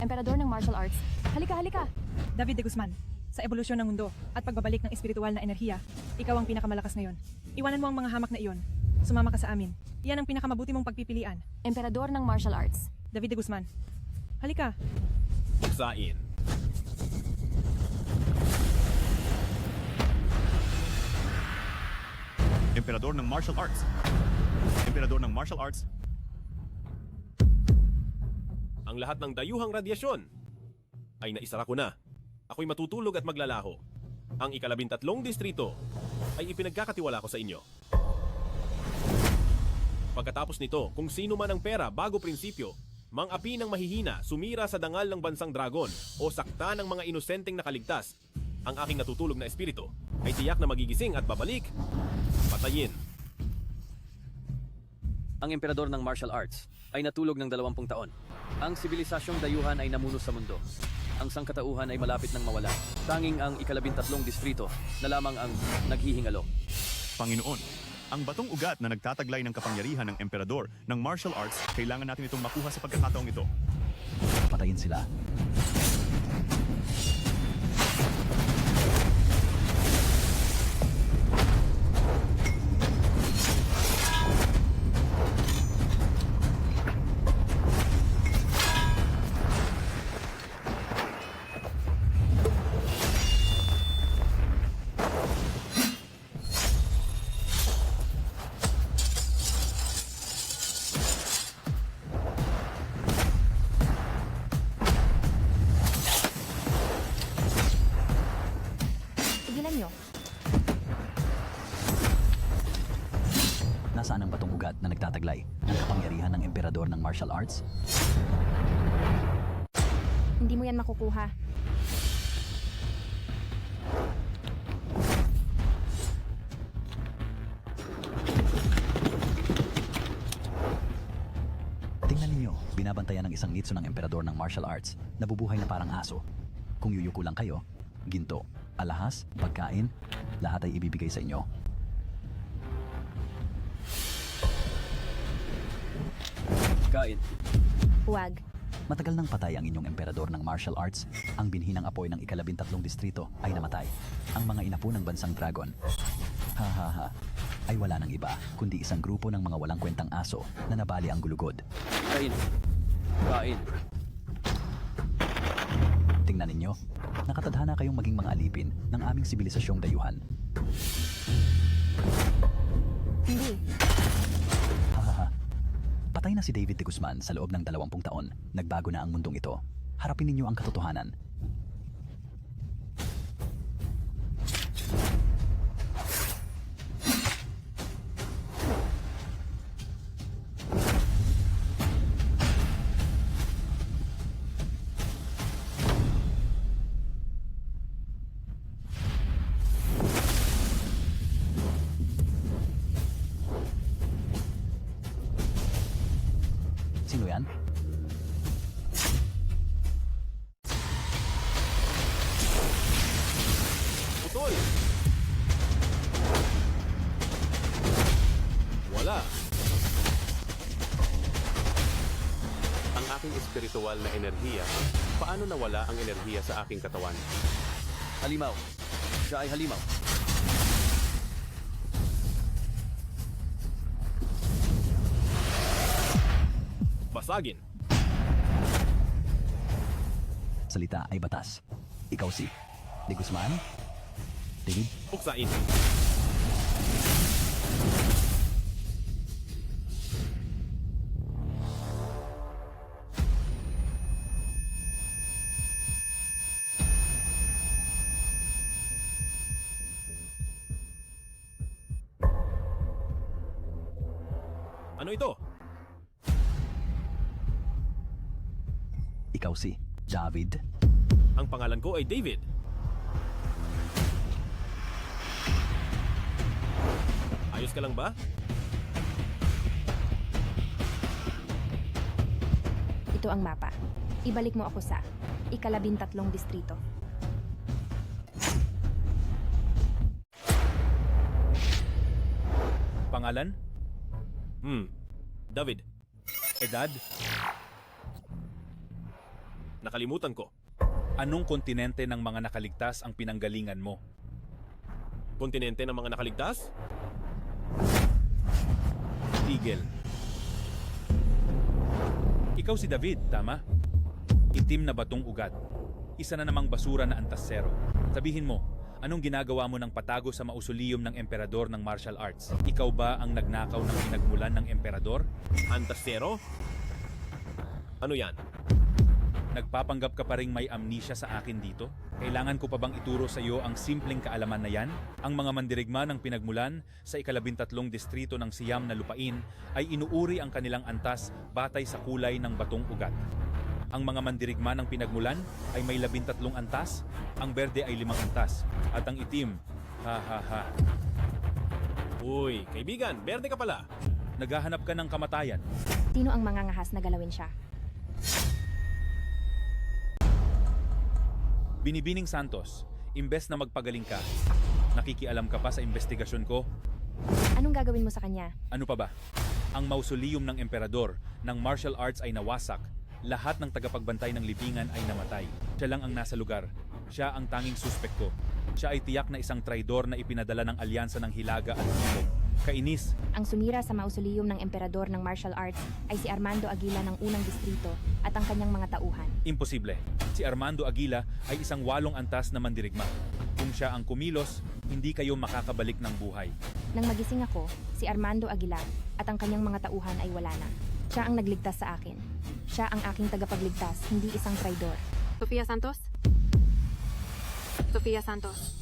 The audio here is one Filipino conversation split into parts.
Emperador ng martial arts. Halika, halika! David de Guzman, sa ebolusyon ng mundo at pagbabalik ng espiritual na enerhiya, ikaw ang pinakamalakas ngayon. Iwanan mo ang mga hamak na iyon. Sumama ka sa amin. Iyan ang pinakamabuti mong pagpipilian. Emperador ng martial arts. David de Guzman, halika. Buksain. Emperador ng martial arts. Emperador ng martial arts. Ang lahat ng dayuhang radyasyon ay naisara ko na. Ako'y matutulog at maglalaho. Ang ika-13 distrito ay ipinagkakatiwala ko sa inyo. Pagkatapos nito, kung sino man ang pera bago prinsipyo, mang-api ng mahihina, sumira sa dangal ng bansang dragon o sakta ng mga inosenteng nakaligtas, ang aking natutulog na espiritu ay tiyak na magigising at babalik, patayin. Ang emperador ng martial arts ay natulog ng 20 taon. Ang sibilisasyong dayuhan ay namuno sa mundo. Ang sangkatauhan ay malapit ng mawala. Tanging ang ika-13 distrito na lamang ang naghihingalo. Panginoon, ang batong ugat na nagtataglay ng kapangyarihan ng emperador ng martial arts, kailangan natin itong makuha sa pagkakataong ito. Patayin sila. Tigilan nyo. Nasaan ang batong ugat na nagtataglay ng kapangyarihan ng emperador ng martial arts? Hindi mo yan makukuha. Tingnan ninyo, binabantayan ng isang nitso ng emperador ng martial arts, nabubuhay na parang aso. Kung yuyuko lang kayo, ginto, alahas, pagkain, lahat ay ibibigay sa inyo. Kain. Huwag. Matagal nang patay ang inyong emperador ng martial arts, ang binhi ng apoy ng ika-13 distrito ay namatay. Ang mga inapo ng bansang dragon, ay wala nang iba, kundi isang grupo ng mga walang kwentang aso na nabali ang gulugod. Kain. Kain. Tingnan ninyo, nakatadhana kayong maging mga alipin ng aming sibilisasyong dayuhan. Hindi. Patay na si David de Guzman sa loob ng 20 taon. Nagbago na ang mundong ito. Harapin ninyo ang katotohanan. Sino yan? Putol! Wala. Ang aking espiritual na enerhiya, paano nawala ang enerhiya sa aking katawan? Halimaw. Siya ay halimaw. Basagin. Salita ay batas. Ikaw si de Guzman? David? Buksain. Ano ito? Ikaw si David? Ang pangalan ko ay David. Ayos ka lang ba? Ito ang mapa. Ibalik mo ako sa ika-13 distrito. Pangalan? David. Edad? Nakalimutan ko. Anong kontinente ng mga nakaligtas ang pinanggalingan mo? Kontinente ng mga nakaligtas? Tigel. Ikaw si David, tama? Itim na batong ugat. Isa na namang basura na antasero. Sabihin mo, anong ginagawa mo ng patago sa mausoleum ng emperador ng martial arts? Ikaw ba ang nagnakaw ng pinagmulan ng emperador? Antasero? Ano yan? Nagpapanggap ka pa ring may amnesia sa akin dito? Kailangan ko pa bang ituro sa iyo ang simpleng kaalaman na yan? Ang mga mandirigma ng pinagmulan sa ika-13 distrito ng Siam na lupain ay inuuri ang kanilang antas batay sa kulay ng batong ugat. Ang mga mandirigma ng pinagmulan ay may 13 antas, ang berde ay 5 antas, at ang itim, ha ha ha. Uy, kaibigan, berde ka pala. Naghahanap ka ng kamatayan. Sino ang mangangahas na galawin siya? Binibining Santos, imbes na magpagaling ka, nakikialam ka pa sa investigasyon ko? Anong gagawin mo sa kanya? Ano pa ba? Ang mausoleum ng emperador ng martial arts ay nawasak. Lahat ng tagapagbantay ng libingan ay namatay. Siya lang ang nasa lugar. Siya ang tanging suspek ko. Siya ay tiyak na isang traidor na ipinadala ng alyansa ng Hilaga at Timog. Kainis, Ang sumira sa mausoleum ng emperador ng martial arts ay si Armando Aguila ng unang distrito at ang kanyang mga tauhan. imposible. Si Armando Aguila ay isang 8 antas na mandirigma. Kung siya ang kumilos, hindi kayo makakabalik ng buhay. Nang magising ako, si Armando Aguila at ang kanyang mga tauhan ay wala na. Siya ang nagligtas sa akin. Siya ang aking tagapagligtas, hindi isang traidor. Sofia Santos? Sofia Santos.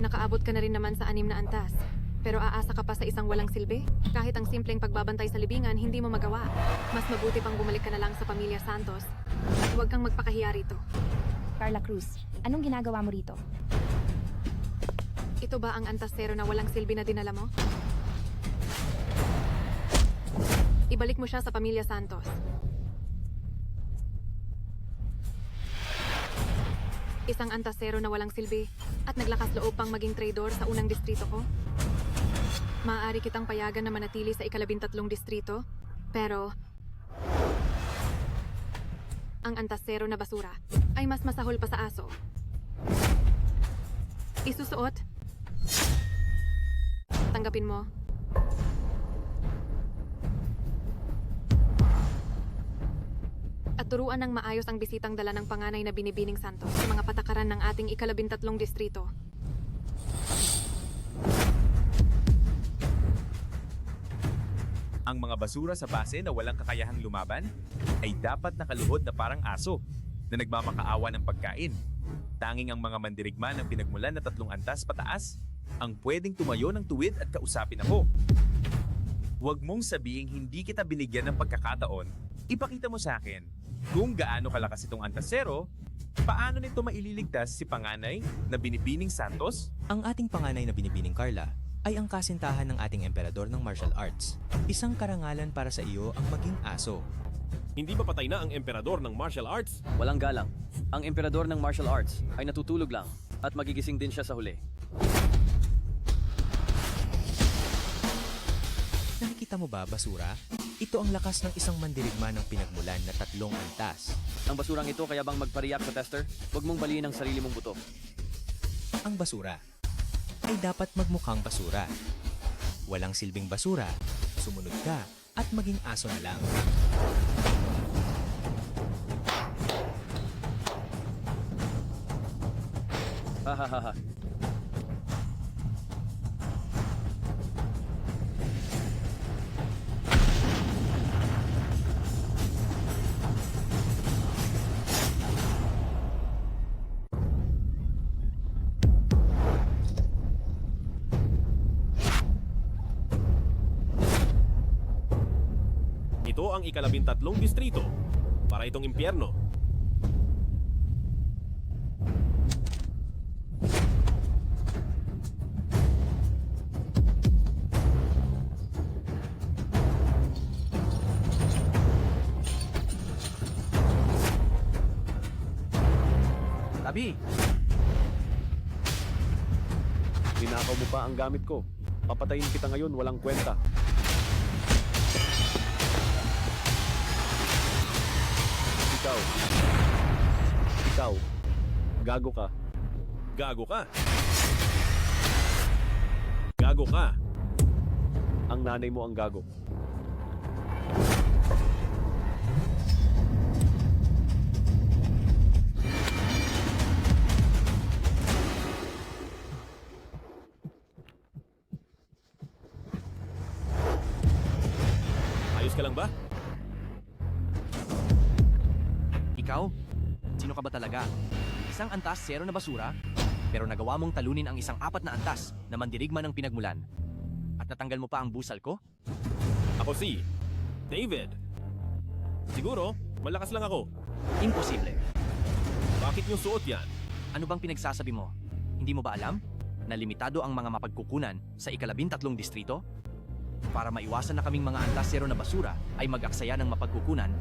Nakaabot ka na rin naman sa 6 na antas. Pero aasa ka pa sa isang walang silbi? Kahit ang simpleng pagbabantay sa libingan, hindi mo magawa. Mas mabuti pang bumalik ka na lang sa pamilya Santos. At huwag kang magpakahiya rito. Carla Cruz, anong ginagawa mo rito? Ito ba ang antasero na walang silbi na dinala mo? Ibalik mo siya sa pamilya Santos. Isang antasero na walang silbi at naglakas loob pang maging traidor sa unang distrito ko. Maaari kitang payagan na manatili sa ika-13 distrito, pero ang antasero na basura ay mas masahol pa sa aso. Isusuot? Tanggapin mo. At turuan ng maayos ang bisitang dala ng panganay na Binibining Santos sa mga patakaran ng ating ika-13 distrito. Ang mga basura sa base na walang kakayahang lumaban ay dapat nakaluhod na parang aso na nagmamakaawa ng pagkain. Tanging ang mga mandirigma ng pinagmulan na 3 antas pataas ang pwedeng tumayo ng tuwid at kausapin ako. Huwag mong sabihing hindi kita binigyan ng pagkakataon. Ipakita mo sa akin kung gaano kalakas itong antasero, paano nito maililigtas si panganay na Binibining Santos? Ang ating panganay na Binibining Carla ay ang kasintahan ng ating emperador ng martial arts. Isang karangalan para sa iyo ang maging aso. Hindi ba patay na ang emperador ng martial arts? Walang galang. Ang emperador ng martial arts ay natutulog lang at magigising din siya sa huli. Nakikita mo ba, basura? Ito ang lakas ng isang mandirigma ng pinagmulan na 3 antas. Ang basurang ito kaya bang magpariyak sa tester? Huwag mong baliin ang sarili mong buto. Ang basura ay dapat magmukhang basura. Walang silbing basura, sumunod ka at maging aso na lang. Hahaha. Ito ang ika-13 distrito. Para itong impyerno. Tabi! Ninakaw mo pa ang gamit ko. Papatayin kita ngayon, walang kwenta. Ikaw, gago ka. Gago ka. Gago ka. Ang nanay mo ang gago. Ayos ka lang ba? Ikaw? Sino ka ba talaga? Isang antas, zero na basura? Pero nagawa mong talunin ang isang 4 na antas na mandirigma ng pinagmulan. At natanggal mo pa ang busal ko? Ako si David. Siguro, malakas lang ako. Imposible. Bakit yung suot yan? Ano bang pinagsasabi mo? Hindi mo ba alam na limitado ang mga mapagkukunan sa 13 distrito? Para maiwasan na kaming mga antas zero na basura ay mag-aksaya ng mapagkukunan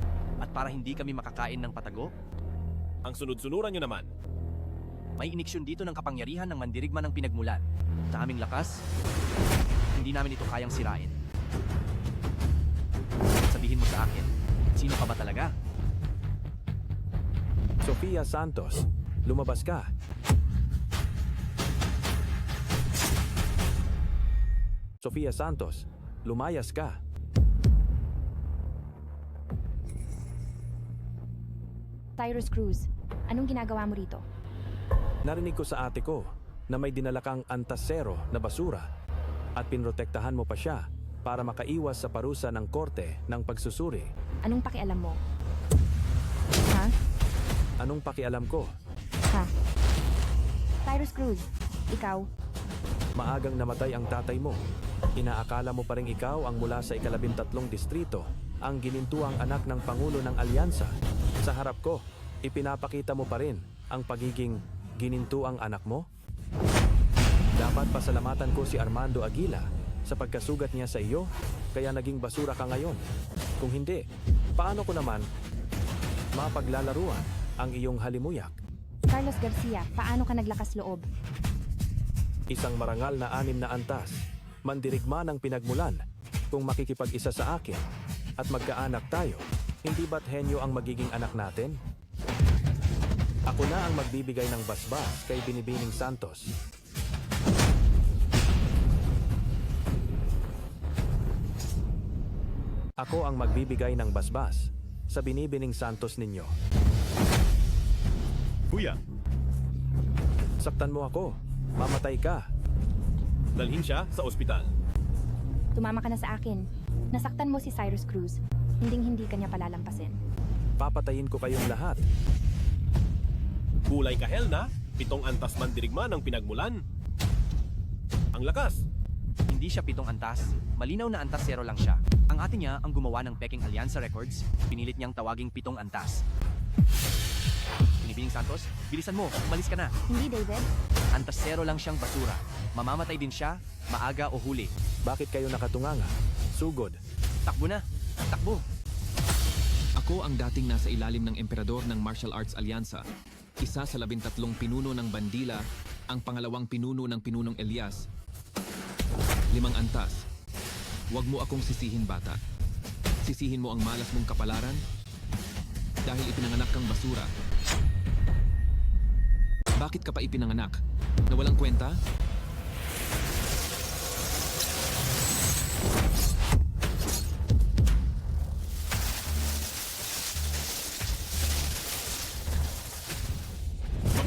at para hindi kami makakain ng patago? Ang sunod-sunuran nyo naman. May iniksyon dito ng kapangyarihan ng mandirigma ng pinagmulan. Sa aming lakas, hindi namin ito kayang sirain. Sabihin mo sa akin, sino ka ba talaga? Sofia Santos, lumabas ka. Sofia Santos, lumayas ka. Cyrus Cruz, anong ginagawa mo rito? Narinig ko sa ate ko na may dinala kang antasero na basura at pinrotektahan mo pa siya para makaiwas sa parusa ng korte ng pagsusuri. Anong pakialam mo? Ha? Anong pakialam ko? Ha? Cyrus Cruz, ikaw? Maagang namatay ang tatay mo. Inaakala mo pa rin ikaw ang mula sa 13 distrito, ang ginintuang anak ng Pangulo ng Alyansa. Sa harap ko, ipinapakita mo pa rin ang pagiging ginintuang anak mo? Dapat pasalamatan ko si Armando Aguila sa pagkasugat niya sa iyo, kaya naging basura ka ngayon. Kung hindi, paano ko naman mapaglalaruan ang iyong halimuyak? Carlos Garcia, paano ka naglakas loob? Isang marangal na 6 na antas, mandirigma ng pinagmulan. Kung makikipag-isa sa akin at magkaanak tayo, hindi ba't henyo ang magiging anak natin? Ako na ang magbibigay ng basbas kay Binibining Santos. Ako ang magbibigay ng basbas sa Binibining Santos ninyo. Kuya, Saktan mo ako, mamatay ka. Dalhin siya sa ospital. Tumama ka na sa akin. Nasaktan mo si Cyrus Cruz. Hinding-hindi ka niya palalampasin. Papatayin ko kayong lahat. Kulay kahel na, 7 antas mandirigma ng pinagmulan. Ang lakas. Hindi siya 7 antas. Malinaw na antas zero lang siya. Ang ate niya ang gumawa ng peking Alyansa Records. Pinilit niyang tawaging 7 antas. Binibining Santos, bilisan mo, umalis ka na. Hindi, David. Antas zero lang siyang basura. Mamamatay din siya, maaga o huli. Bakit kayo nakatunganga? Sugod. Takbo na, takbo. Ako ang dating nasa ilalim ng emperador ng Martial Arts Alyansa. Isa sa 13 pinuno ng Bandila, ang pangalawang pinuno ng Pinunong Elias. 5 antas. Huwag mo akong sisihin, bata. Sisihin mo ang malas mong kapalaran dahil ipinanganak kang basura. Bakit ka pa ipinanganak? Na walang kwenta?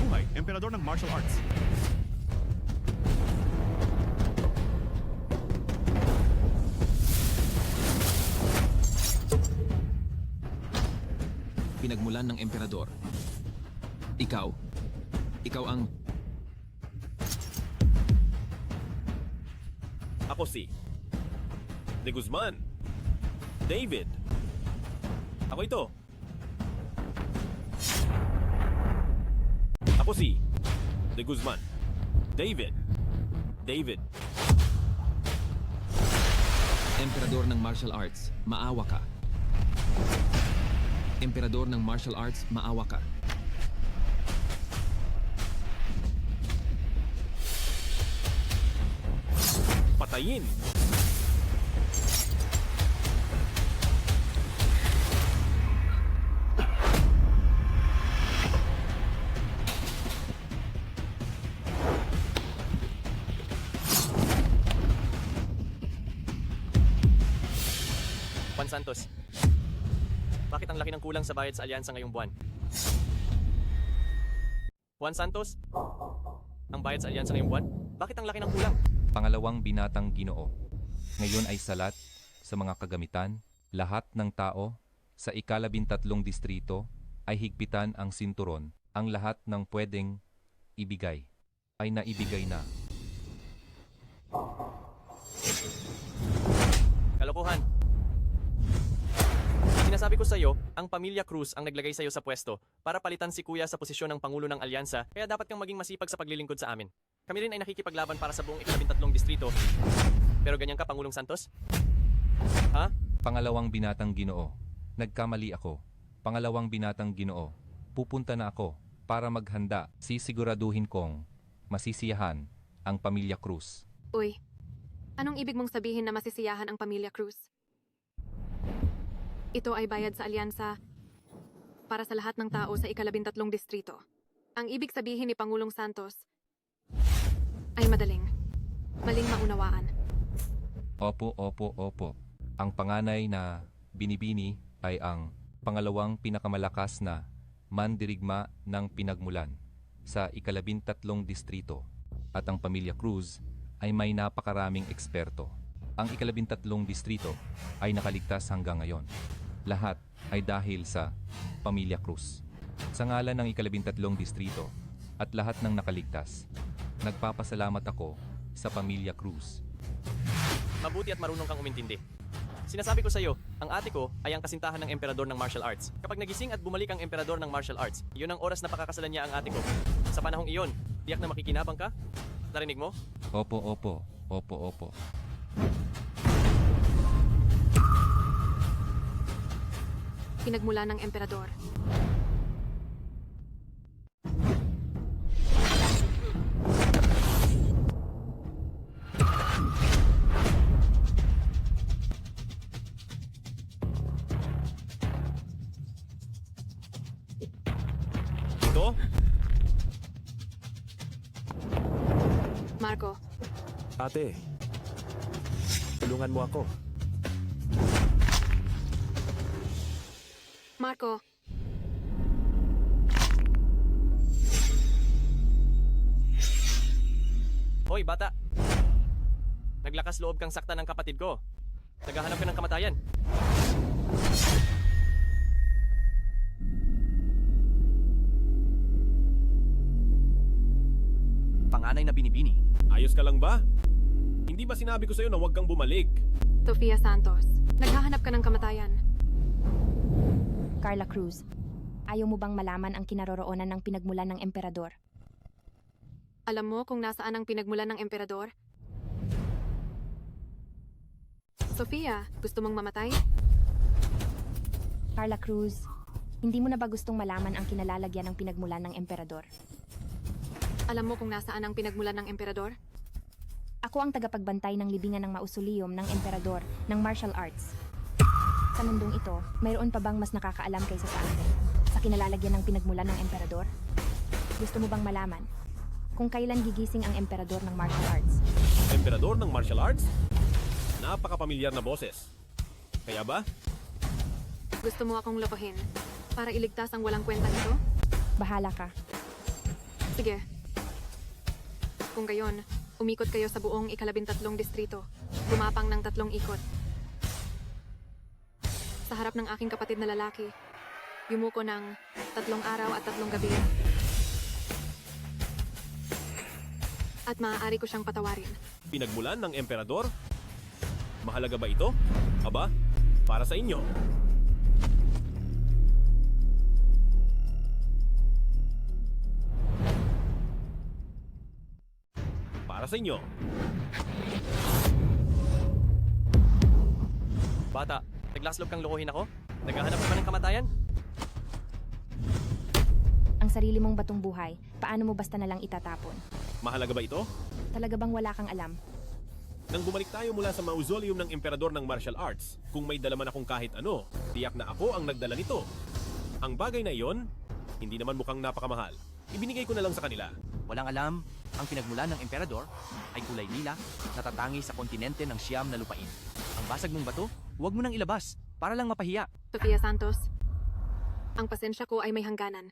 mabuhay, emperador ng martial arts. Pinagmulan ng emperador. Ikaw ang... Ako si De Guzman. David. Ako ito. Ako si De Guzman. David. Emperador ng martial arts, maawa ka. Emperador ng martial arts, maawa ka. Patayin. Juan Santos, bakit ang laki ng kulang sa bayad sa alyansa ngayong buwan? Juan Santos, ang bayad sa alyansa ngayong buwan? Bakit ang laki ng kulang? Pangalawang binatang Ginoo. Ngayon ay salat sa mga kagamitan, lahat ng tao sa ika-13 distrito ay higpitan ang sinturon. Ang lahat ng pwedeng ibigay ay naibigay na. Kalokohan. Sinasabi ko sa iyo, ang pamilya Cruz ang naglagay sa iyo sa pwesto para palitan si Kuya sa posisyon ng Pangulo ng Alyansa, kaya dapat kang maging masipag sa paglilingkod sa amin. Kami rin ay nakikipaglaban para sa buong ika-13 distrito. Pero ganyan ka, Pangulong Santos? Ha? Pangalawang binatang Ginoo. Nagkamali ako. Pangalawang binatang Ginoo. Pupunta na ako para maghanda. Sisiguraduhin kong masisiyahan ang pamilya Cruz. Uy, anong ibig mong sabihin na masisiyahan ang pamilya Cruz? Ito ay bayad sa alyansa para sa lahat ng tao sa ika-13 distrito. Ang ibig sabihin ni Pangulong Santos ay maling maunawaan. Opo. Ang panganay na binibini ay ang pangalawang pinakamalakas na mandirigma ng pinagmulan sa ika-13 distrito at ang pamilya Cruz ay may napakaraming eksperto. Ang ika-13 distrito ay nakaligtas hanggang ngayon. Lahat ay dahil sa pamilya Cruz. Sa ngalan ng ika-13 distrito at lahat ng nakaligtas, nagpapasalamat ako sa pamilya Cruz. Mabuti at marunong kang umintindi. Sinasabi ko sa iyo, ang ate ko ay ang kasintahan ng emperador ng martial arts. Kapag nagising at bumalik ang emperador ng martial arts, iyon ang oras na pakakasalan niya ang ate ko. Sa panahong iyon, tiyak na makikinabang ka? Narinig mo? Opo. Pinagmula ng emperador. Ito? Marco, Ate, tulungan mo ako. Marco, Hoy, bata! Naglakas loob kang sakta ng kapatid ko. Naghahanap ka ng kamatayan. Panganay na binibini. Ayos ka lang ba? Hindi ba sinabi ko sa'yo na huwag kang bumalik? Sofia Santos, naghahanap ka ng kamatayan. Carla Cruz, ayaw mo bang malaman ang kinaroroonan ng pinagmulan ng emperador? Alam mo kung nasaan ang pinagmulan ng emperador? Sofia, gusto mong mamatay? Carla Cruz, hindi mo na ba gustong malaman ang kinalalagyan ng pinagmulan ng emperador? Alam mo kung nasaan ang pinagmulan ng emperador? Ako ang tagapagbantay ng libingan ng mausoleum ng emperador ng martial arts. Sa mundong ito, mayroon pa bang mas nakakaalam kaysa sa akin sa kinalalagyan ng pinagmulan ng emperador? Gusto mo bang malaman kung kailan gigising ang emperador ng martial arts? Emperador ng martial arts? Napakapamilyar na boses. Kaya ba? Gusto mo akong lokohin para iligtas ang walang kwenta nito? Bahala ka. Sige. Kung gayon, umikot kayo sa buong ika-13 distrito. Gumapang ng 3 ikot. Sa harap ng aking kapatid na lalaki, yumuko ng 3 araw at 3 gabi. At maaari ko siyang patawarin. Pinagmulan ng emperador? Mahalaga ba ito? Aba, para sa inyo. Para sa inyo. Bata, naglaslog kang lokohin ako? Naghahanap ka ba ng kamatayan? Ang sarili mong batong buhay, paano mo basta na lang itatapon? Mahalaga ba ito? Talaga bang wala kang alam? Nang bumalik tayo mula sa mausoleum ng emperador ng martial arts, kung may dala man akong kahit ano, tiyak na ako ang nagdala nito. Ang bagay na iyon, hindi naman mukhang napakamahal. Ibinigay ko na lang sa kanila. Walang alam, ang pinagmulan ng emperador ay kulay lila, natatangi sa kontinente ng siyam na lupain. Ang basag mong bato, huwag mo nang ilabas. para lang mapahiya. Sofia Santos, ang pasensya ko ay may hangganan.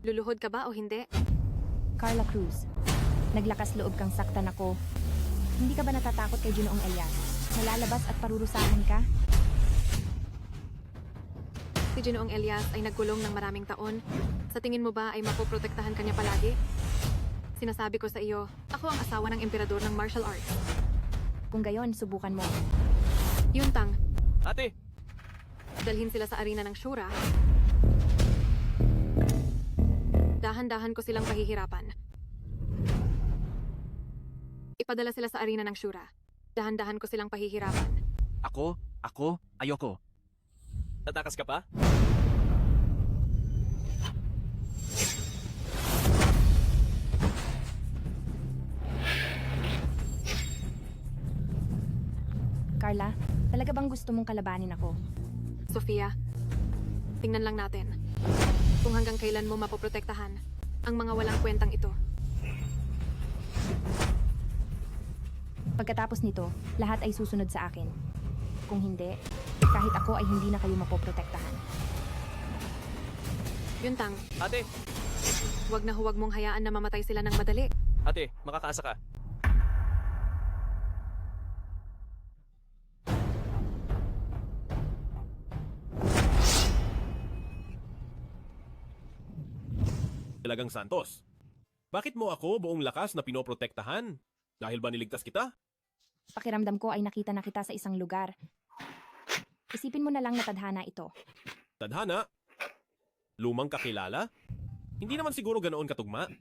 Luluhod ka ba o hindi? Carla Cruz, naglakas loob kang saktan ako. Hindi ka ba natatakot kay Ginoong Elias? Nalalabas at parurusahan ka? Si Ginoong Elias ay nagkulong ng maraming taon. Sa tingin mo ba ay mapoprotektahan kanya palagi? Sinasabi ko sa iyo, ako ang asawa ng emperador ng martial arts. Kung gayon, subukan mo. Yuntang, Ate! dalhin sila sa arena ng Shura. Dahan-dahan ko silang pahihirapan. Ipadala sila sa arena ng Shura. Dahan-dahan ko silang pahihirapan. Ako, ayoko. Tatakas ka pa? Carla, talaga bang gusto mong kalabanin ako? Sofia, tingnan lang natin kung hanggang kailan mo mapoprotektahan ang mga walang kwentang ito. Pagkatapos nito, lahat ay susunod sa akin. Kung hindi, kahit ako ay hindi na kayo mapoprotektahan. Yuntang, Ate! huwag na huwag mong hayaan na mamatay sila ng madali. Ate, makakaasa ka. Talagang Santos. Bakit mo ako buong lakas na pinoprotektahan? Dahil ba niligtas kita? Pakiramdam ko ay nakita na kita sa isang lugar. Isipin mo na lang na tadhana ito. Tadhana? Lumang kakilala? Hindi naman siguro ganoon katugma.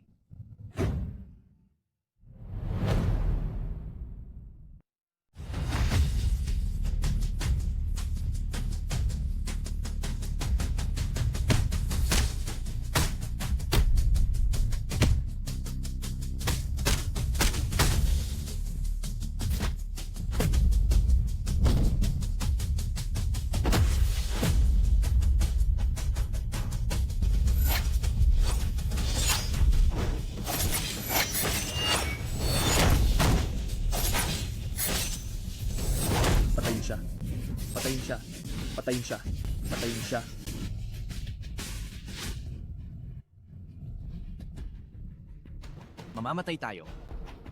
Patayin siya.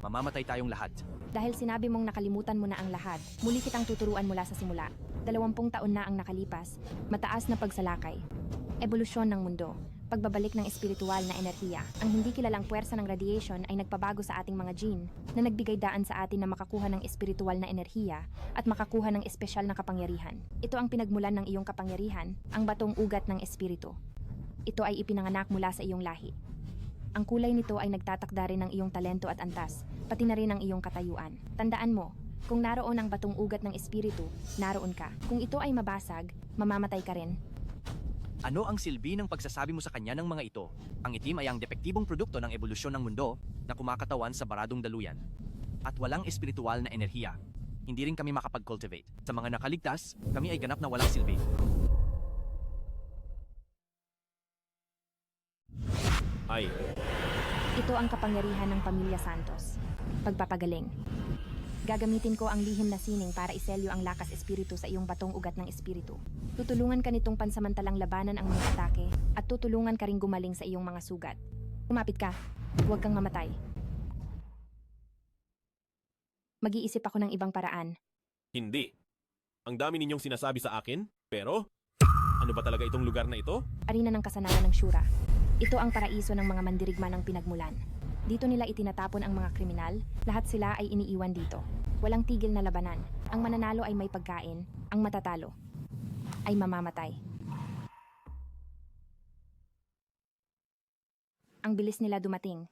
Mamamatay tayong lahat. Dahil sinabi mong nakalimutan mo na ang lahat, muli kitang tuturuan mula sa simula. 20 taon na ang nakalipas, mataas na pagsalakay. Ebolusyon ng mundo, pagbabalik ng espiritual na enerhiya. Ang hindi kilalang puwersa ng radiation ay nagpabago sa ating mga gene na nagbigay daan sa atin na makakuha ng espiritual na enerhiya at makakuha ng espesyal na kapangyarihan. Ito ang pinagmulan ng iyong kapangyarihan, ang batong ugat ng espiritu. Ito ay ipinanganak mula sa iyong lahi. Ang kulay nito ay nagtatakda rin ng iyong talento at antas, pati na rin ang iyong katayuan. Tandaan mo, kung naroon ang batong ugat ng espiritu, naroon ka. Kung ito ay mabasag, mamamatay ka rin. Ano ang silbi ng pagsasabi mo sa kanya ng mga ito? Ang itim ay ang depektibong produkto ng ebolusyon ng mundo na kumakatawan sa baradong daluyan. At walang espiritual na enerhiya. Hindi rin kami makapag-cultivate. Sa mga nakaligtas, kami ay ganap na walang silbi. Ay, Ito ang kapangyarihan ng Pamilya Santos. Pagpapagaling. Gagamitin ko ang lihim na sining para iselyo ang lakas espiritu sa iyong batong ugat ng espiritu. Tutulungan ka nitong pansamantalang labanan ang mga atake at tutulungan ka ring gumaling sa iyong mga sugat. Kumapit ka. Huwag kang mamatay. Mag-iisip ako ng ibang paraan. hindi. Ang dami ninyong sinasabi sa akin, pero ano ba talaga itong lugar na ito? Arena ng kasanayan ng Shura. Ito ang paraiso ng mga mandirigma ng pinagmulan. Dito nila itinatapon ang mga kriminal, lahat sila ay iniiwan dito. Walang tigil na labanan. Ang mananalo ay may pagkain, ang matatalo ay mamamatay. Ang bilis nila dumating.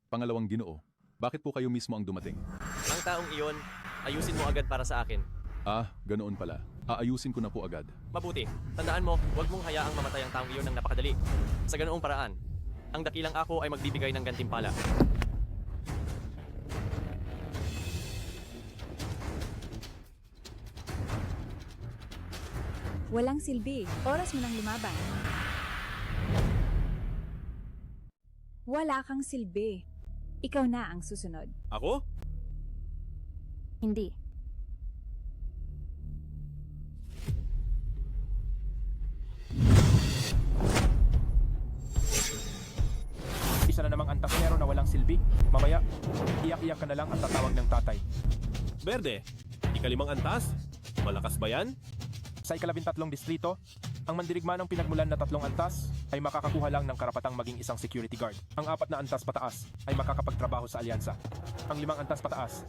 Pangalawang Ginoo, bakit po kayo mismo ang dumating? Ang taong iyon, ayusin mo agad para sa akin. Ah, ganoon pala. Aayusin ko na po agad. Mabuti. Tandaan mo, huwag mong hayaang mamatay ang taong iyon ng napakadali. Sa ganoong paraan, ang dakilang ako ay magbibigay ng gantimpala. Walang silbi. Oras mo nang lumaban. Wala kang silbi. Ikaw na ang susunod. Ako? Hindi. ka na lang at tatawag ng tatay. Berde, ikalimang antas? Malakas ba yan? Sa ika-13 distrito, ang mandirigma ng pinagmulan na 3 antas ay makakakuha lang ng karapatang maging isang security guard. Ang 4 na antas pataas ay makakapagtrabaho sa alyansa. Ang 5 antas pataas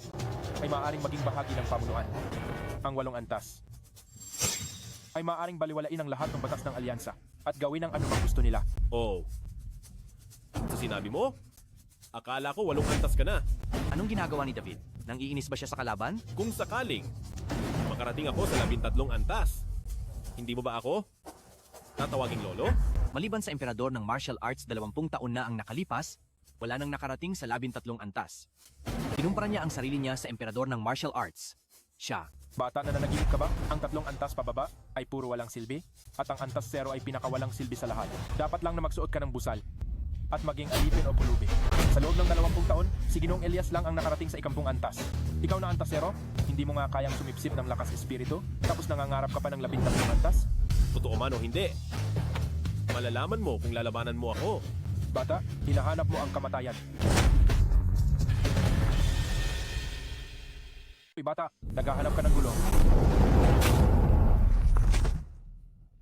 ay maaaring maging bahagi ng pamunuan. Ang 8 antas ay maaaring baliwalain ang lahat ng batas ng alyansa at gawin ang anumang gusto nila. Oh. Sa sinabi mo? Akala ko 8 antas ka na. Anong ginagawa ni David? Nang-iinis ba siya sa kalaban? Kung sakaling makarating ako sa 13 antas, hindi mo ba ako tatawaging lolo? Maliban sa emperador ng martial arts 20 taon na ang nakalipas, wala nang nakarating sa 13 antas. Kinumpara niya ang sarili niya sa emperador ng martial arts. Siya. Bata na nanaginip ka ba? Ang 3 antas pababa ay puro walang silbi at ang antas 0 ay pinakawalang silbi sa lahat. Dapat lang na magsuot ka ng busal at maging alipin o pulubi. Sa loob ng 20 taon, si Ginoong Elias lang ang nakarating sa 10 antas. Ikaw na antas 0, hindi mo nga kayang sumipsip ng lakas espiritu, tapos nangangarap ka pa ng 13 antas? Totoo man o hindi, malalaman mo kung lalabanan mo ako. Bata, hinahanap mo ang kamatayan. Uy bata, naghahanap ka ng gulo.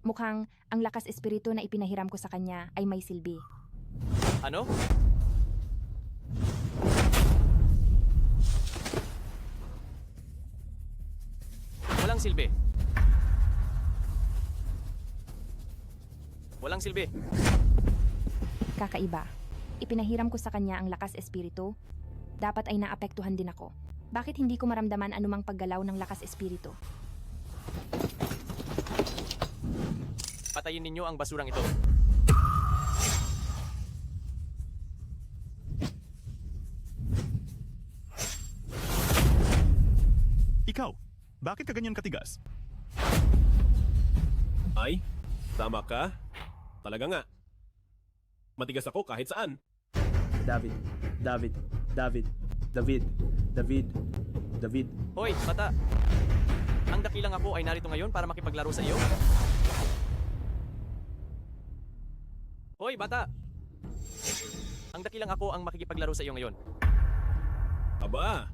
Mukhang ang lakas espiritu na ipinahiram ko sa kanya ay may silbi. Ano? Walang silbi. Walang silbi. Kakaiba. Ipinahiram ko sa kanya ang lakas espiritu. Dapat ay naapektuhan din ako. Bakit hindi ko maramdaman anumang paggalaw ng lakas espiritu? Patayin ninyo ang basurang ito. Ikaw, bakit ka ganyan katigas? Ay, tama ka. Talaga nga. Matigas ako kahit saan. David, David, David, David, David, David. Hoy, bata! Ang dakilang ako ay narito ngayon para makipaglaro sa iyo? Hoy, bata! Ang dakilang ako ang makikipaglaro sa iyo ngayon. Aba,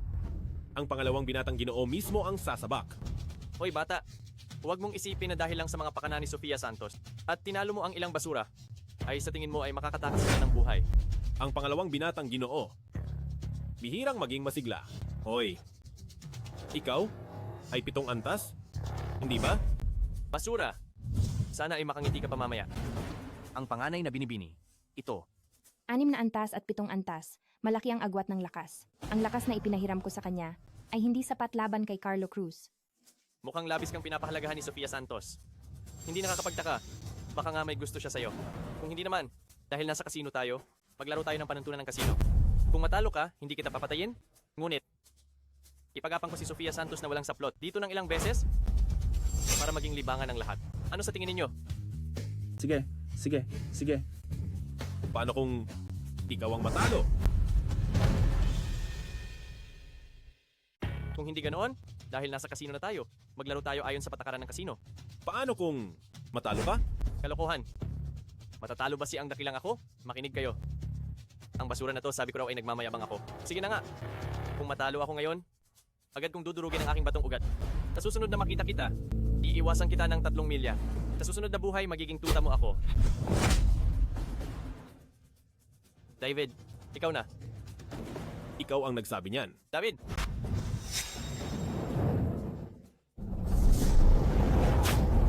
ang pangalawang binatang Ginoo mismo ang sasabak. Hoy, bata! Huwag mong isipin na dahil lang sa mga pakana ni Sofia Santos at tinalo mo ang ilang basura, ay sa tingin mo ay makakatakas ka ng buhay. Ang pangalawang binatang Ginoo, bihirang maging masigla. Hoy, ikaw ay 7 antas? Hindi ba? Basura! Sana ay makangiti ka pa mamaya. Ang panganay na binibini, ito. 6 na antas at 7 antas. Malaki ang agwat ng lakas. Ang lakas na ipinahiram ko sa kanya ay hindi sapat laban kay Carlo Cruz. Mukhang labis kang pinapahalagahan ni Sofia Santos. Hindi nakakapagtaka. Baka nga may gusto siya sa'yo. Kung hindi naman, dahil nasa kasino tayo, maglaro tayo ng panuntunan ng kasino. Kung matalo ka, hindi kita papatayin. Ngunit, ipagapang ko si Sofia Santos na walang saplot dito ng ilang beses para maging libangan ng lahat. Ano sa tingin ninyo? Sige, sige, sige. Paano kung ikaw ang matalo? Kung hindi ganoon, dahil nasa kasino na tayo, maglaro tayo ayon sa patakaran ng kasino. Paano kung matalo ka? Kalokohan. Matatalo ba si ang dakilang ako? Makinig kayo. Ang basura na to, sabi ko raw ay nagmamayabang ako. Sige na nga. Kung matalo ako ngayon, agad kong dudurugin ang aking batong ugat. Sa susunod na makita kita, iiwasan kita ng 3 milya. Sa susunod na buhay, magiging tuta mo ako. David, ikaw na. Ikaw ang nagsabi niyan. David!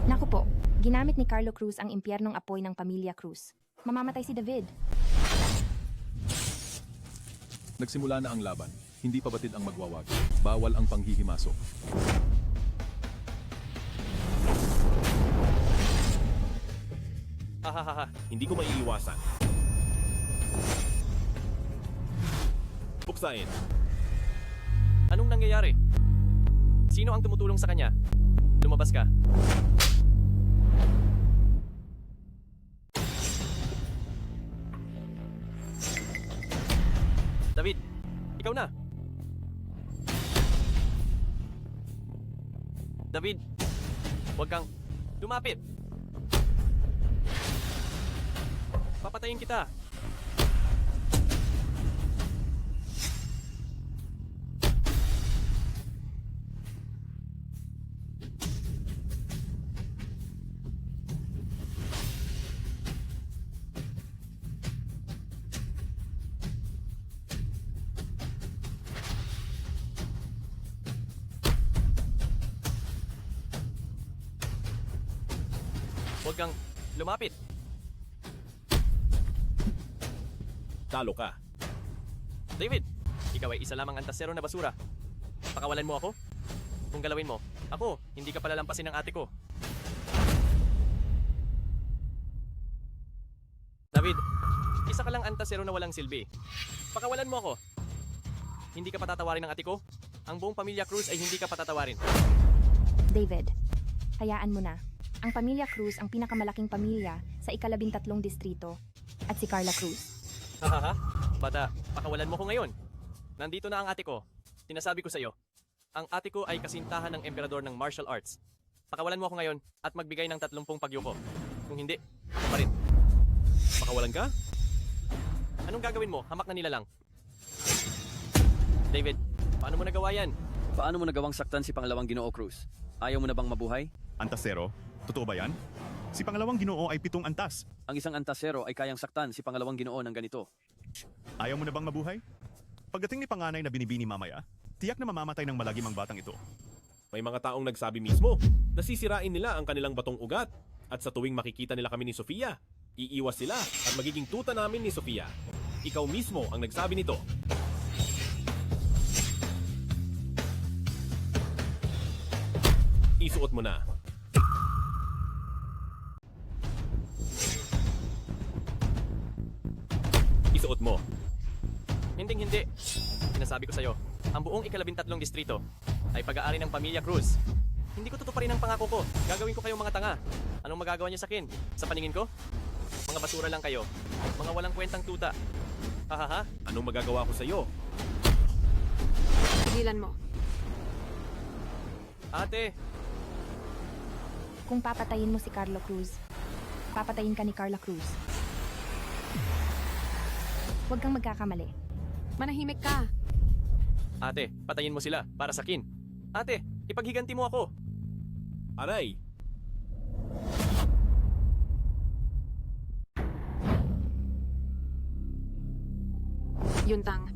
Naku po, ginamit ni Carlo Cruz ang impyernong apoy ng pamilya Cruz. Mamamatay si David. Nagsimula na ang laban. Hindi pa batid ang magwawag. Bawal ang panghihimasok. Hahaha. Hindi ko maiiwasan. Buksain. Anong nangyayari? Sino ang tumutulong sa kanya? Lumabas ka. David, ikaw na. David, huwag kang lumapit. Papatayin kita. Huwag kang lumapit. Talo ka. David, ikaw ay isa lamang antasero na basura. Pakawalan mo ako? Kung galawin mo, ako, hindi ka palalampasin ng ate ko. David, isa ka lang antasero na walang silbi. Pakawalan mo ako. Hindi ka patatawarin ng ate ko. Ang buong pamilya Cruz ay hindi ka patatawarin. David, hayaan mo na. Ang pamilya Cruz ang pinakamalaking pamilya sa ika-13 distrito at si Carla Cruz. Hahaha, bata, pakawalan mo ko ngayon. Nandito na ang ate ko. Sinasabi ko sa iyo, ang ate ko ay kasintahan ng emperador ng martial arts. Pakawalan mo ako ngayon at magbigay ng 30 pagyuko. Kung hindi, ako pa rin. Pakawalan ka? Anong gagawin mo? Hamak na nila lang. David, paano mo nagawa yan? Paano mo nagawang saktan si Pangalawang Ginoo Cruz? Ayaw mo na bang mabuhay? Antasero? Totoo ba yan? Si Pangalawang Ginoo ay 7 antas. Ang isang antasero ay kayang saktan si Pangalawang Ginoo ng ganito. Ayaw mo na bang mabuhay? Pagdating ni panganay na binibini mamaya, tiyak na mamamatay ng malagim ang batang ito. May mga taong nagsabi mismo, nasisirain nila ang kanilang batong ugat. At sa tuwing makikita nila kami ni Sofia, iiwas sila at magiging tuta namin ni Sofia. Ikaw mismo ang nagsabi nito. Isuot mo na. Isuot mo. Hinding-hindi. Sinasabi ko sa'yo, ang buong ika-13 distrito ay pag-aari ng pamilya Cruz. Hindi ko tutuparin ang pangako ko. Gagawin ko kayong mga tanga. Anong magagawa niyo sa akin? Sa paningin ko? Mga basura lang kayo. Mga walang kwentang tuta. Hahaha. Anong magagawa ko sa'yo? Tigilan mo. Ate, Kung papatayin mo si Carlo Cruz, papatayin ka ni Carla Cruz. Huwag kang magkakamali. Manahimik ka. ate, patayin mo sila para sa akin. Ate, ipaghiganti mo ako. Aray! Yuntang.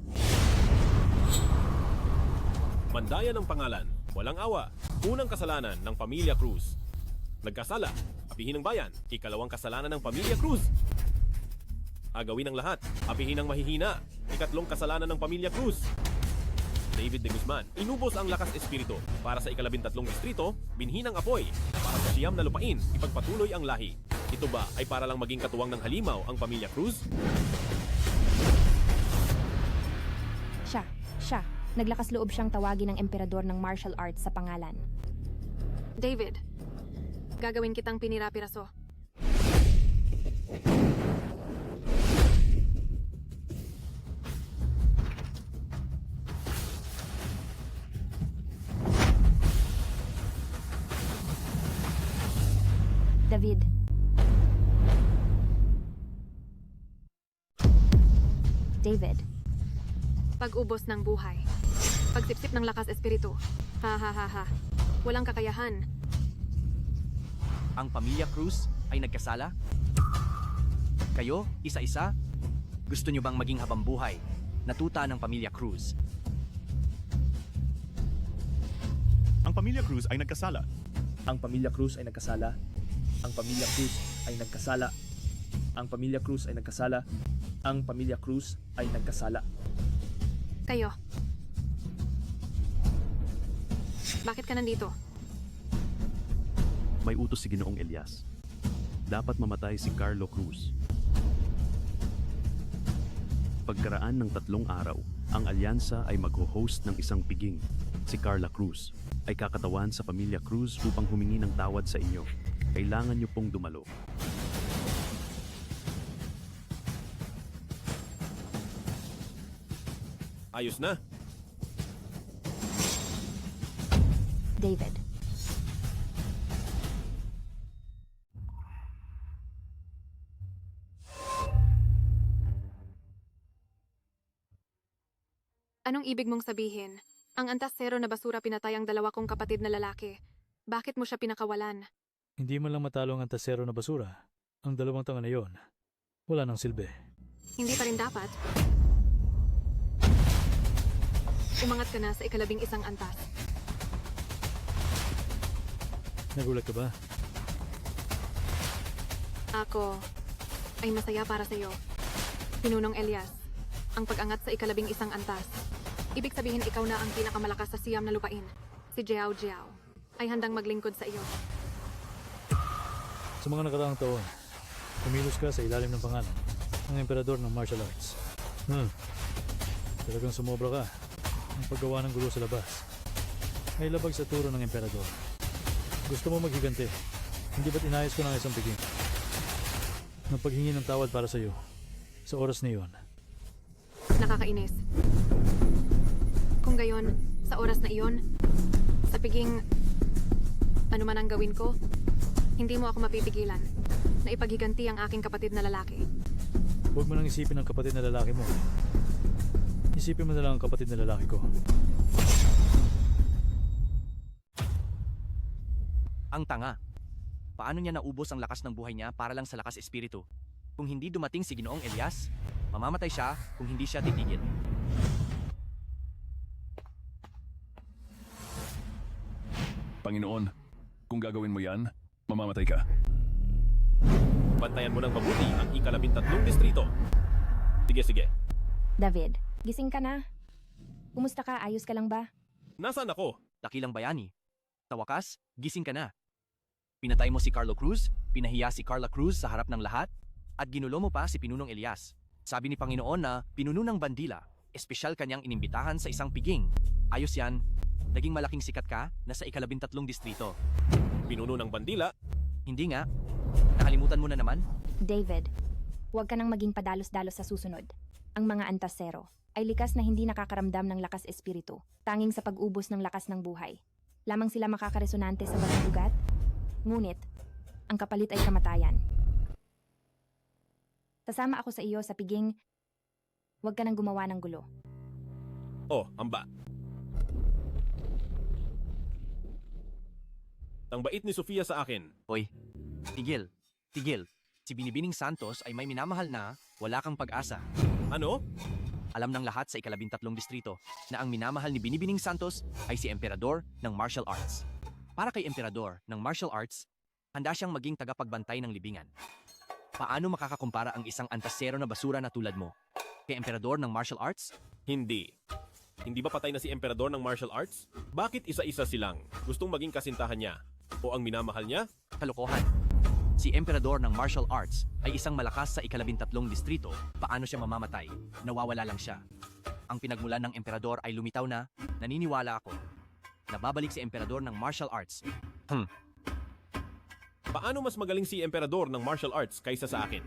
Mandayan ng pangalan, walang awa. Unang kasalanan ng pamilya Cruz. Nagkasala, apihin ng bayan. Ikalawang kasalanan ng pamilya Cruz. Agawin ang lahat, apihin ang mahihina. Ikatlong kasalanan ng pamilya Cruz. David de Guzman, inubos ang lakas espiritu. Para sa ika-13 distrito, binhin ang apoy. Para sa siyam na lupain, ipagpatuloy ang lahi. Ito ba ay para lang maging katuwang ng halimaw ang pamilya Cruz? Siya. Naglakas loob siyang tawagin ng emperador ng martial arts sa pangalan. David, gagawin kitang pinira-piraso. David. David. Pag-ubos ng buhay. Pagsipsip ng lakas espiritu. Ha ha ha ha. Walang kakayahan. Ang pamilya Cruz ay nagkasala? Kayo, isa-isa? Gusto nyo bang maging habang buhay? Natuta ng pamilya Cruz. Ang pamilya Cruz ay nagkasala. Ang pamilya Cruz ay nagkasala. Ang pamilya Cruz ay nagkasala. Ang pamilya Cruz ay nagkasala. Ang pamilya Cruz ay nagkasala. Kayo. Bakit ka nandito? May utos si Ginoong Elias. Dapat mamatay si Carlo Cruz. Pagkaraan ng 3 araw, ang alyansa ay mag-host ng isang piging. Si Carla Cruz ay kakatawan sa pamilya Cruz upang humingi ng tawad sa inyo. Kailangan niyo pong dumalo. Ayos na. David. Anong ibig mong sabihin? Ang antasero na basura pinatay ang 2 kong kapatid na lalaki. Bakit mo siya pinakawalan? Hindi mo lang matalo ang antasero na basura. Ang 2 tanga na yon, wala nang silbi. Hindi pa rin dapat. Umangat ka na sa ika-11 antas. Nagulat ka ba? Ako ay masaya para sa iyo. Pinunong Elias, ang pag-angat sa ika-11 antas. Ibig sabihin ikaw na ang pinakamalakas sa Siam na lupain. Si Jiao Jiao ay handang maglingkod sa iyo. Sa mga nakaraang taon, kumilos ka sa ilalim ng pangalan ng emperador ng martial arts. Talagang sumobra ka. Ang paggawa ng gulo sa labas ay labag sa turo ng emperador. Gusto mo maghigante, hindi ba't inayos ko ng isang piging? Ng paghingi ng tawad para sa iyo sa oras na iyon. Nakakainis. Kung gayon, sa oras na iyon, sa piging ano man ang gawin ko, hindi mo ako mapipigilan na ipaghiganti ang aking kapatid na lalaki. Huwag mo nang isipin ang kapatid na lalaki mo. Isipin mo na lang ang kapatid na lalaki ko. Ang tanga. Paano niya naubos ang lakas ng buhay niya para lang sa lakas espiritu? Kung hindi dumating si Ginoong Elias, mamamatay siya kung hindi siya titigil. Panginoon, kung gagawin mo yan, mamamatay ka. Bantayan mo ng mabuti ang ika-13 distrito. Sige. David, gising ka na? Kumusta ka? Ayos ka lang ba? Nasaan ako? Dakilang bayani. Sa wakas, gising ka na. Pinatay mo si Carlo Cruz, pinahiya si Carla Cruz sa harap ng lahat, at ginulo mo pa si Pinunong Elias. Sabi ni Panginoon na pinuno ng bandila, espesyal kanyang inimbitahan sa isang piging. Ayos yan, naging malaking sikat ka na sa ika-13 distrito. Pinuno ng bandila? Hindi nga. Nakalimutan mo na naman? David, huwag ka nang maging padalos-dalos sa susunod. Ang mga antasero ay likas na hindi nakakaramdam ng lakas espiritu, tanging sa pag-ubos ng lakas ng buhay. Lamang sila makakaresonante sa walang ugat. Ngunit, ang kapalit ay kamatayan. Sasama ako sa iyo sa piging, huwag ka nang gumawa ng gulo. Oh, amba. Ang bait ni Sofia sa akin. Hoy, tigil. Si Binibining Santos ay may minamahal na wala kang pag-asa. Ano? Alam ng lahat sa ika-13 distrito na ang minamahal ni Binibining Santos ay si Emperador ng Martial Arts. Para kay Emperador ng Martial Arts, handa siyang maging tagapagbantay ng libingan. Paano makakakumpara ang isang antasero na basura na tulad mo kay Emperador ng Martial Arts? Hindi. Hindi ba patay na si Emperador ng Martial Arts? Bakit isa-isa silang gustong maging kasintahan niya? O ang minamahal niya? Kalokohan. Si Emperador ng Martial Arts ay isang malakas sa ika-13 distrito. Paano siya mamamatay? Nawawala lang siya. Ang pinagmulan ng Emperador ay lumitaw na, naniniwala ako. Nababalik si Emperador ng Martial Arts. Paano mas magaling si Emperador ng Martial Arts kaysa sa akin?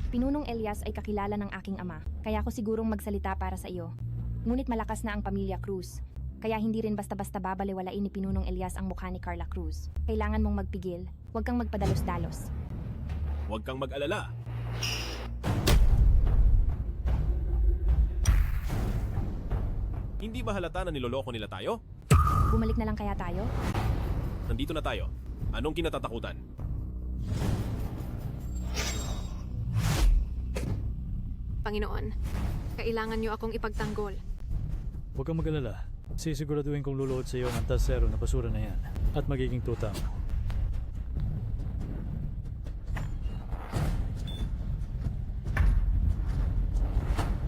Pinunong Elias ay kakilala ng aking ama, kaya ako sigurong magsalita para sa iyo. Ngunit malakas na ang pamilya Cruz, kaya hindi rin basta-basta babaliwalain ni Pinunong Elias ang mukha ni Carla Cruz. Kailangan mong magpigil, huwag kang magpadalos-dalos. Huwag kang mag-alala. Hindi ba halata na niloloko nila tayo? Bumalik na lang kaya tayo? Nandito na tayo. Anong kinatatakutan? Panginoon, kailangan niyo akong ipagtanggol. Huwag kang mag-alala. Sisiguraduhin kong luluhod sa iyo ang antasero na basura na yan at magiging tuta mo.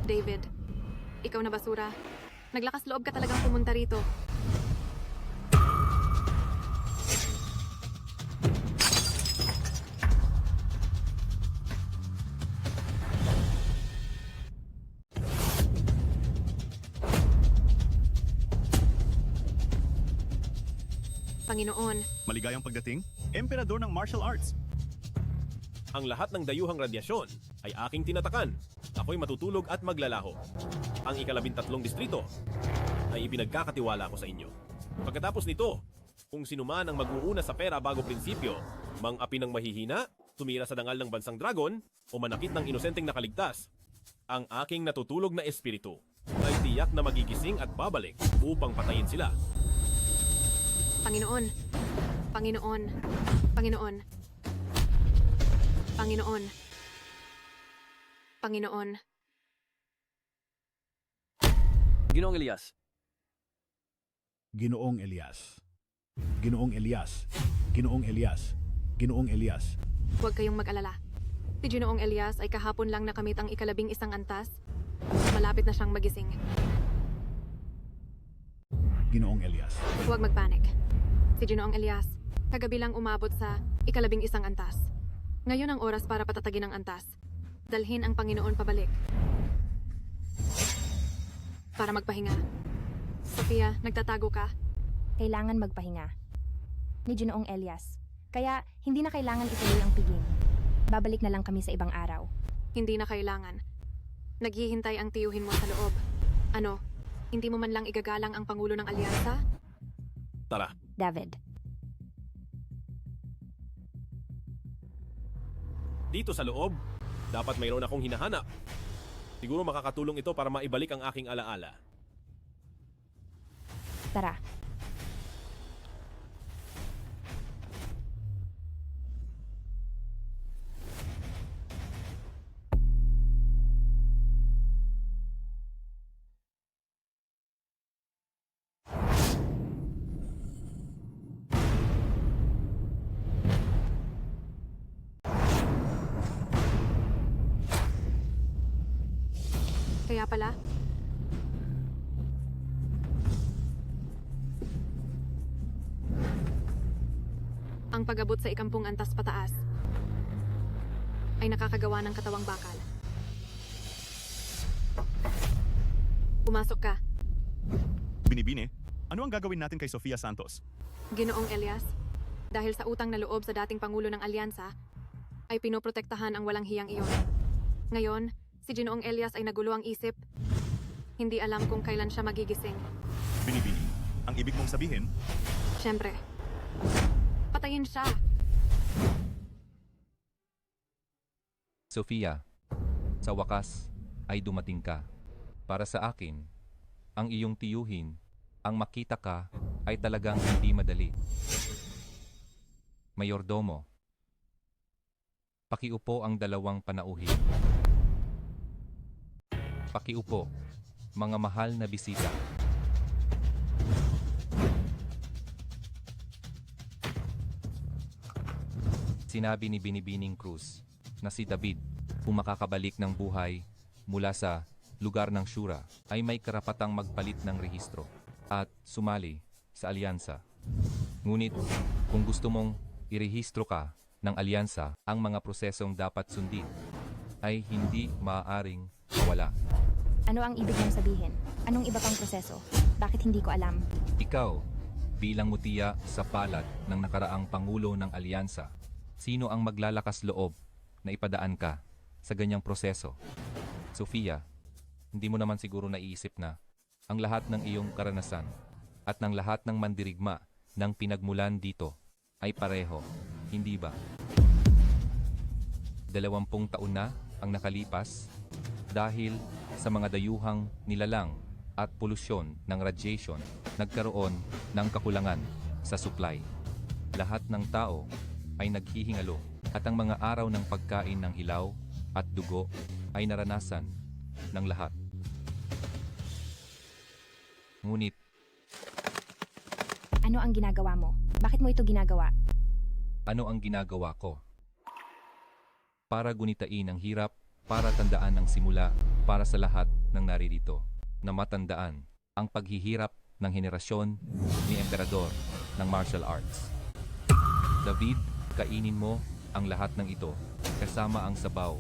David, ikaw na basura. Naglakas loob ka talagang pumunta rito. Panginoon, Maligayang pagdating, Emperador ng Martial Arts. Ang lahat ng dayuhang radyasyon ay aking tinatakan. Ako'y matutulog at maglalaho. Ang ika-13 distrito ay ipinagkakatiwala ko sa inyo. Pagkatapos nito, kung sinuman ang mag-uuna sa pera bago prinsipyo, mang-api ng mahihina, tumira sa dangal ng bansang dragon, o manakit ng inosenteng nakaligtas, ang aking natutulog na espiritu ay tiyak na magigising at babalik upang patayin sila. Panginoon, Panginoon, Panginoon, Panginoon, Panginoon. Ginoong Elias. Ginoong Elias. Ginoong Elias. Ginoong Elias. Ginoong Elias. Huwag kayong mag-alala. Si Ginoong Elias ay kahapon lang nakamit ang ika-11 antas. Malapit na siyang magising. Ginoong Elias. Huwag magpanik. Si Ginoong Elias, kagabi lang umabot sa ika-11 antas. Ngayon ang oras para patatagin ang antas. Dalhin ang Panginoon pabalik. Para magpahinga. Sofia, nagtatago ka? Kailangan magpahinga. Ni Ginoong Elias. Kaya hindi na kailangan ituloy ang piging. Babalik na lang kami sa ibang araw. Hindi na kailangan. Naghihintay ang tiyuhin mo sa loob. Ano, hindi mo man lang igagalang ang Pangulo ng Alyansa? Tara. David. Dito sa loob, dapat mayroon akong hinahanap. Siguro makakatulong ito para maibalik ang aking alaala. Tara. Kaya pala, ang pag-abot sa ikampung antas pataas ay nakakagawa ng katawang bakal. Pumasok ka, Binibini, ano ang gagawin natin kay Sofia Santos? Ginoong Elias. Dahil sa utang na loob sa dating Pangulo ng Alyansa, ay pinoprotektahan ang walang hiyang iyon. Ngayon, si Ginoong Elias ay nagulo ang isip. Hindi alam kung kailan siya magigising. Binibini, ang ibig mong sabihin, Siyempre, patayin siya. Sofia, sa wakas ay dumating ka. Para sa akin, ang iyong tiyuhin, ang makita ka ay talagang hindi madali. Mayordomo, pakiupo ang dalawang panauhin. Pakiupo, mga mahal na bisita. Sinabi ni Binibining Cruz na si David, kung makakabalik ng buhay mula sa lugar ng Shura, ay may karapatang magpalit ng rehistro at sumali sa alyansa. Ngunit kung gusto mong irehistro ka ng alyansa, ang mga prosesong dapat sundin ay hindi maaaring mawala. Ano ang ibig mong sabihin? Anong iba pang proseso? Bakit hindi ko alam? Ikaw, bilang mutiya sa palad ng nakaraang Pangulo ng Alyansa, sino ang maglalakas loob na ipadaan ka sa ganyang proseso? Sofia, hindi mo naman siguro naiisip na ang lahat ng iyong karanasan at ng lahat ng mandirigma ng pinagmulan dito ay pareho, hindi ba? 20 taon na ang nakalipas dahil sa mga dayuhang nilalang at polusyon ng radiation, nagkaroon ng kakulangan sa supply. Lahat ng tao ay naghihingalo at ang mga araw ng pagkain ng hilaw at dugo ay naranasan ng lahat. Ngunit, Ano ang ginagawa mo? Bakit mo ito ginagawa? ano ang ginagawa ko? Para gunitain ang hirap, para tandaan ang simula, para sa lahat ng naririto, na matandaan ang paghihirap ng henerasyon ni Emperador ng martial arts. David, kainin mo ang lahat ng ito, kasama ang sabaw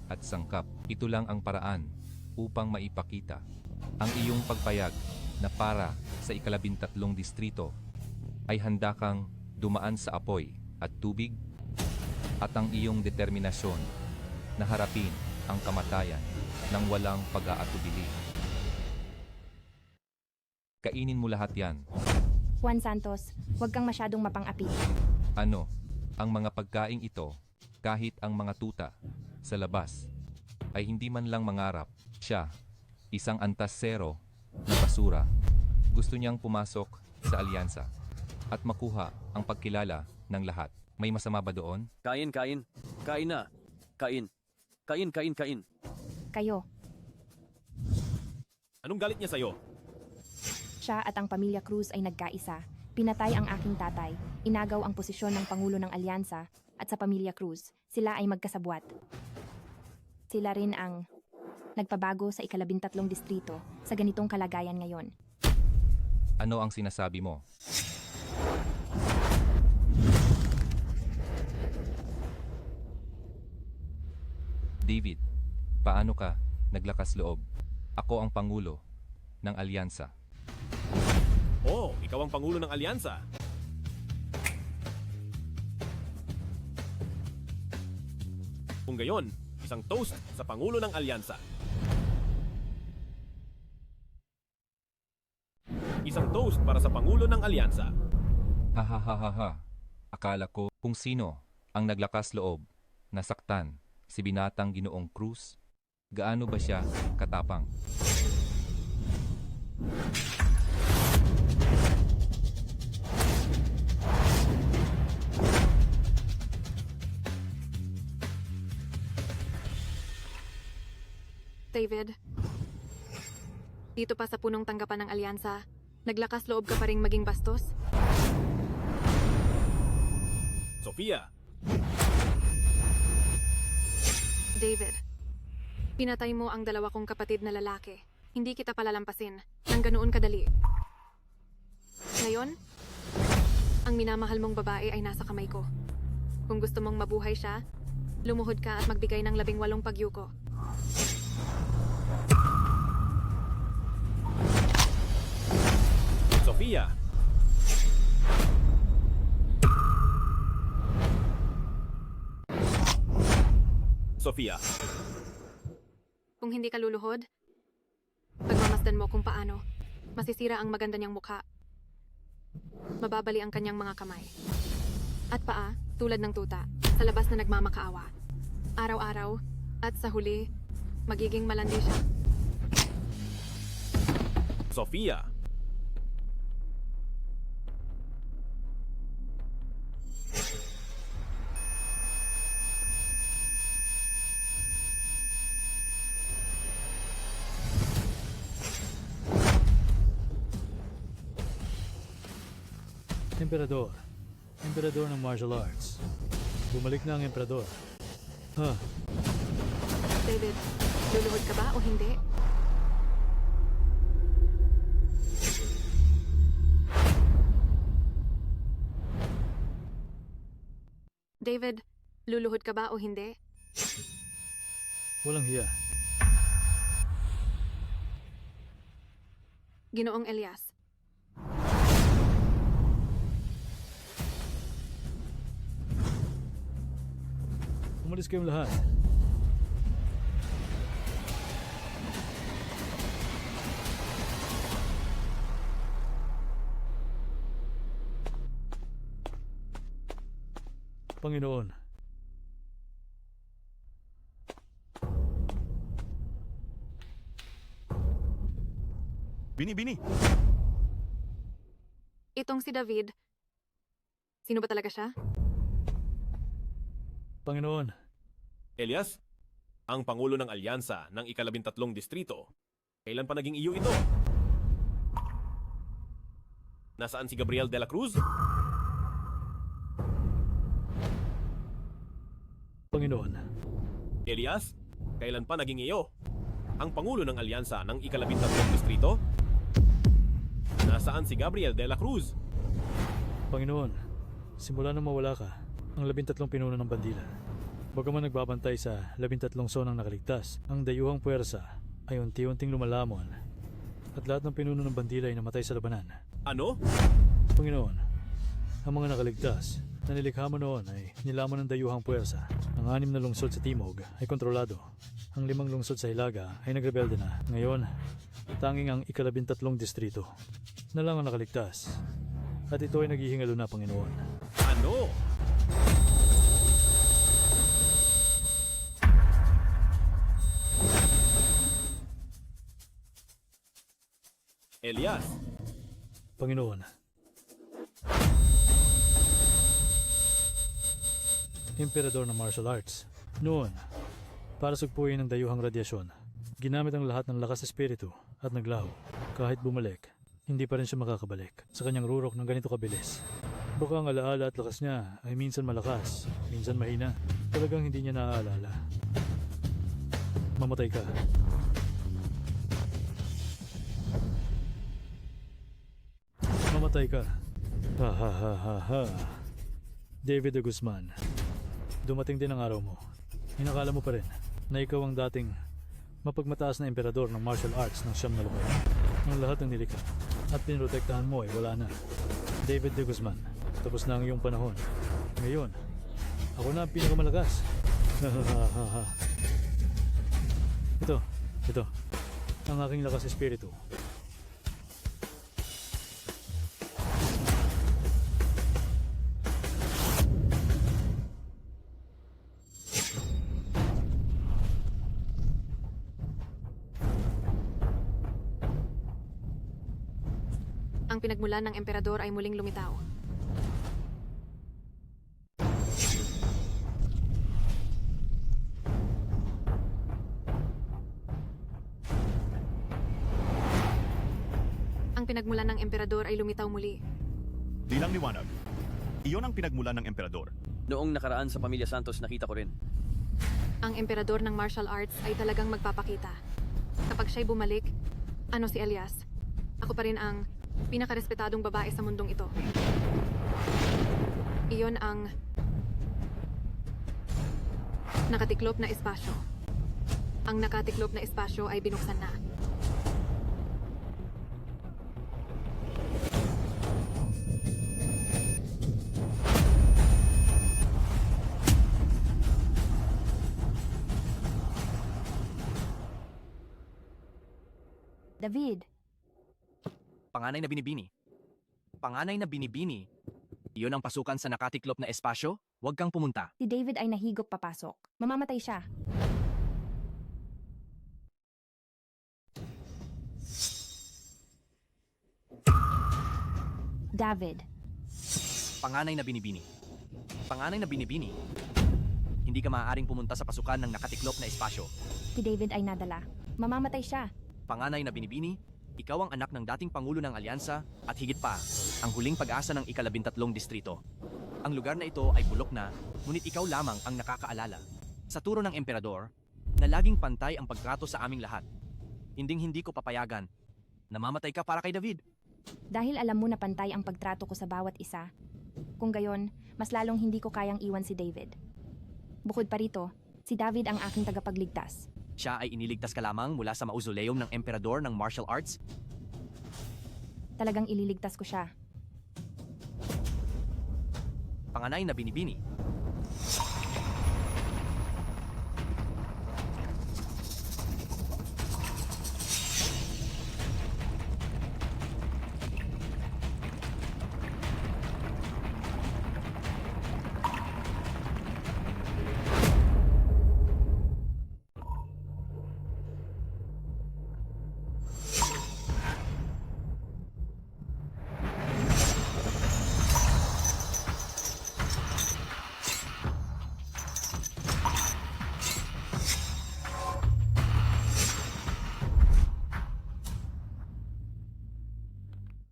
at sangkap. Ito lang ang paraan upang maipakita ang iyong pagpayag na para sa ika-13 distrito ay handa kang dumaan sa apoy at tubig at ang iyong determinasyon na harapin ang kamatayan ng walang pag-aatubili. Kainin mo lahat yan. Juan Santos, huwag kang masyadong mapang-api. Ano, ang mga pagkaing ito, kahit ang mga tuta sa labas, ay hindi man lang mangarap. Siya, isang antas zero na basura, gusto niyang pumasok sa alyansa at makuha ang pagkilala ng lahat. May masama ba doon? Kain, kain. Kain na. Kain. Kain, kain, kain. Kayo, Anong galit niya sa'yo? siya at ang pamilya Cruz ay nagkaisa. Pinatay ang aking tatay, inagaw ang posisyon ng Pangulo ng Alyansa, at sa Pamilya Cruz, sila ay magkasabwat. Sila rin ang nagpabago sa ika-13 distrito sa ganitong kalagayan ngayon. Ano ang sinasabi mo? David, paano ka naglakas loob? Ako ang Pangulo ng Alyansa. Oh, ikaw ang Pangulo ng Alyansa. Kung gayon, isang toast sa Pangulo ng Alyansa. Isang toast para sa Pangulo ng Alyansa. Hahaha. Akala ko kung sino ang naglakas loob, nasaktan si binatang Ginoong Cruz. Gaano ba siya katapang? David, dito pa sa punong tanggapan ng alyansa, naglakas loob ka pa ring maging bastos? Sofia, David, pinatay mo ang dalawa kong kapatid na lalaki. Hindi kita palalampasin nang ganoon kadali. Ngayon, ang minamahal mong babae ay nasa kamay ko. Kung gusto mong mabuhay siya, lumuhod ka at magbigay ng 18 pagyuko. Sofia. Sofia. Kung hindi ka luluhod, pagmamasdan mo kung paano, masisira ang maganda niyang mukha. Mababali ang kanyang mga kamay. At paa, tulad ng tuta, sa labas na nagmamakaawa. Araw-araw, at sa huli, magiging malandi siya. Sofia. Emperador. Emperador ng martial arts. Bumalik na ang Emperador. Ha? David, luluhod ka ba o hindi? David, luluhod ka ba o hindi? Walang hiya. Ginoong Elias. Umalis kayong lahat. Panginoon. Bini! Itong si David, sino ba talaga siya? Panginoon. Elias, ang Pangulo ng Alyansa ng ika-13 distrito. Kailan pa naging iyo ito? Nasaan si Gabriel de la Cruz? Panginoon. Elias, kailan pa naging iyo? Ang Pangulo ng Alyansa ng ika-13 distrito? Nasaan si Gabriel de la Cruz? Panginoon, simula nang mawala ka, ang 13 pinuno ng bandila. Bagaman nagbabantay sa 13 zonang nakaligtas, ang dayuhang puwersa ay unti-unting lumalamon at lahat ng pinuno ng bandila ay namatay sa labanan. Ano? Panginoon, ang mga nakaligtas na nilikha mo noon ay nilamon ng dayuhang puwersa. Ang 6 na lungsod sa Timog ay kontrolado. Ang 5 lungsod sa Hilaga ay nagrebelde na. Ngayon, tanging ang ika-13 distrito na lang ang nakaligtas. At ito ay naghihingalo na, Panginoon. Ano? Elias. Panginoon. Emperador ng martial arts. Noon, para sugpuin ang dayuhang radyasyon, ginamit ang lahat ng lakas espiritu at naglaho. Kahit bumalik, hindi pa rin siya makakabalik sa kanyang rurok ng ganito kabilis. Baka ang alaala at lakas niya ay minsan malakas, minsan mahina. Talagang hindi niya naaalala. Mamatay ka. Mamatay ka. Ha ha ha ha ha. David de Guzman, dumating din ang araw mo. Inakala mo pa rin na ikaw ang dating mapagmataas na emperador ng martial arts ng Siyam na Lupain. Ang lahat ng nilikha at pinrotektahan mo ay wala na. David de Guzman, tapos na ang iyong panahon. Ngayon, ako na ang pinakamalakas. Ito, ang aking lakas espiritu. Ang pinagmulan ng emperador ay muling lumitaw. Ang pinagmulan ng emperador ay lumitaw muli. Bilang liwanag, iyon ang pinagmulan ng emperador. Noong nakaraan sa Pamilya Santos, nakita ko rin. Ang emperador ng martial arts ay talagang magpapakita. Kapag siya'y bumalik, si Elias, ako pa rin ang pinakarespetadong babae sa mundong ito. Iyon ang nakatiklop na espasyo. Ang nakatiklop na espasyo ay binuksan na. David, Panganay na binibini. Panganay na binibini. Iyon ang pasukan sa nakatiklop na espasyo? Huwag kang pumunta. si David ay nahigop papasok. Mamamatay siya. David, Panganay na binibini. Panganay na binibini. Hindi ka maaaring pumunta sa pasukan ng nakatiklop na espasyo. si David ay nadala. Mamamatay siya. Panganay na binibini, ikaw ang anak ng dating Pangulo ng Alyansa at higit pa, ang huling pag-asa ng ika-13 distrito. Ang lugar na ito ay bulok na, ngunit ikaw lamang ang nakakaalala. Sa turo ng emperador, na laging pantay ang pagtrato sa aming lahat. Hinding-hindi ko papayagan. Namamatay ka para kay David. Dahil alam mo na pantay ang pagtrato ko sa bawat isa. Kung gayon, mas lalong hindi ko kayang iwan si David. Bukod pa rito, si David ang aking tagapagligtas. Siya ay iniligtas ka lamang mula sa mausoleum ng emperador ng martial arts? Talagang ililigtas ko siya. Panganay na binibini.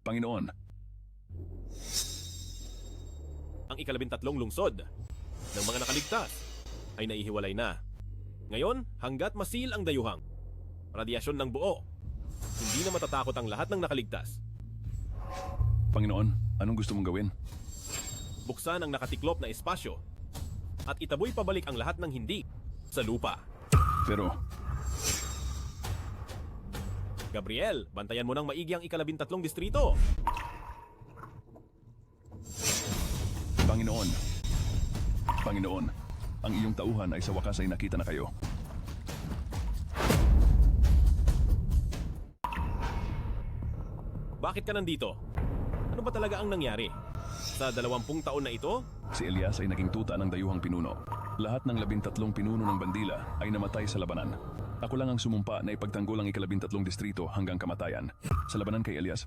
Panginoon, Ang ika-13 lungsod ng mga nakaligtas ay naihiwalay na. Ngayon, hanggat masil ang dayuhang radyasyon ng buo, hindi na matatakot ang lahat ng nakaligtas. Panginoon, anong gusto mong gawin? Buksan ang nakatiklop na espasyo at itaboy pabalik ang lahat ng hindi sa lupa. Pero, Gabriel, bantayan mo ng maigi ang ika-13 distrito. Panginoon, Panginoon, ang iyong tauhan ay sa wakas ay nakita na kayo. Bakit ka nandito? Ano ba talaga ang nangyari? Sa 20 taon na ito? Si Elias ay naging tuta ng dayuhang pinuno. Lahat ng 13 pinuno ng bandila ay namatay sa labanan. Ako lang ang sumumpa na ipagtanggol ang ika-13 distrito hanggang kamatayan. Sa labanan kay Elias,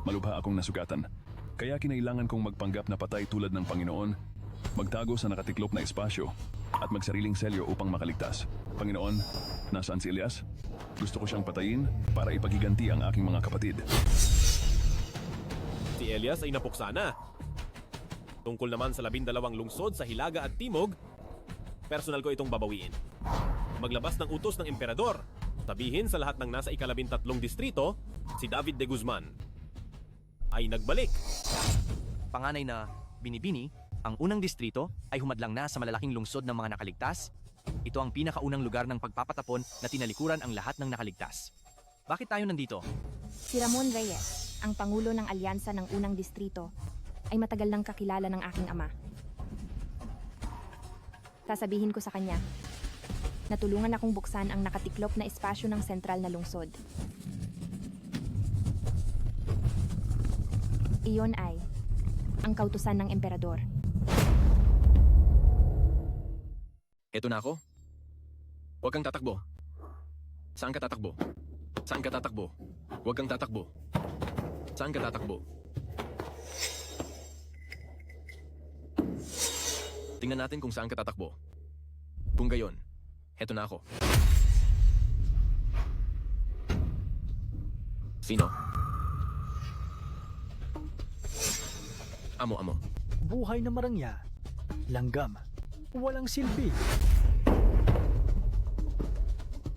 malubha akong nasugatan. Kaya kinailangan kong magpanggap na patay tulad ng Panginoon, magtago sa nakatiklop na espasyo, at magsariling selyo upang makaligtas. Panginoon, nasaan si Elias? Gusto ko siyang patayin para ipagiganti ang aking mga kapatid. si Elias ay napuksa na. Tungkol naman sa 12 lungsod sa Hilaga at Timog, personal ko itong babawiin. Maglabas ng utos ng emperador. Sabihin sa lahat ng nasa ika-13 distrito, si David de Guzman ay nagbalik. Panganay na Binibini, ang unang distrito ay humadlang na sa malalaking lungsod ng mga nakaligtas. Ito ang pinakaunang lugar ng pagpapatapon na tinalikuran ang lahat ng nakaligtas. Bakit tayo nandito? Si Ramon Reyes, ang pangulo ng alyansa ng unang distrito, ay matagal nang kakilala ng aking ama. Sasabihin ko sa kanya, natulungan akong buksan ang nakatiklop na espasyo ng sentral na lungsod. Iyon ay ang kautusan ng emperador. Eto na ako. Huwag kang tatakbo. Saan ka tatakbo? Saan ka tatakbo? Huwag kang tatakbo. Saan ka tatakbo? Tingnan natin kung saan ka tatakbo. Kung gayon, heto na ako. Sino? Amo. Buhay na marangya. Langgam. Walang silbi.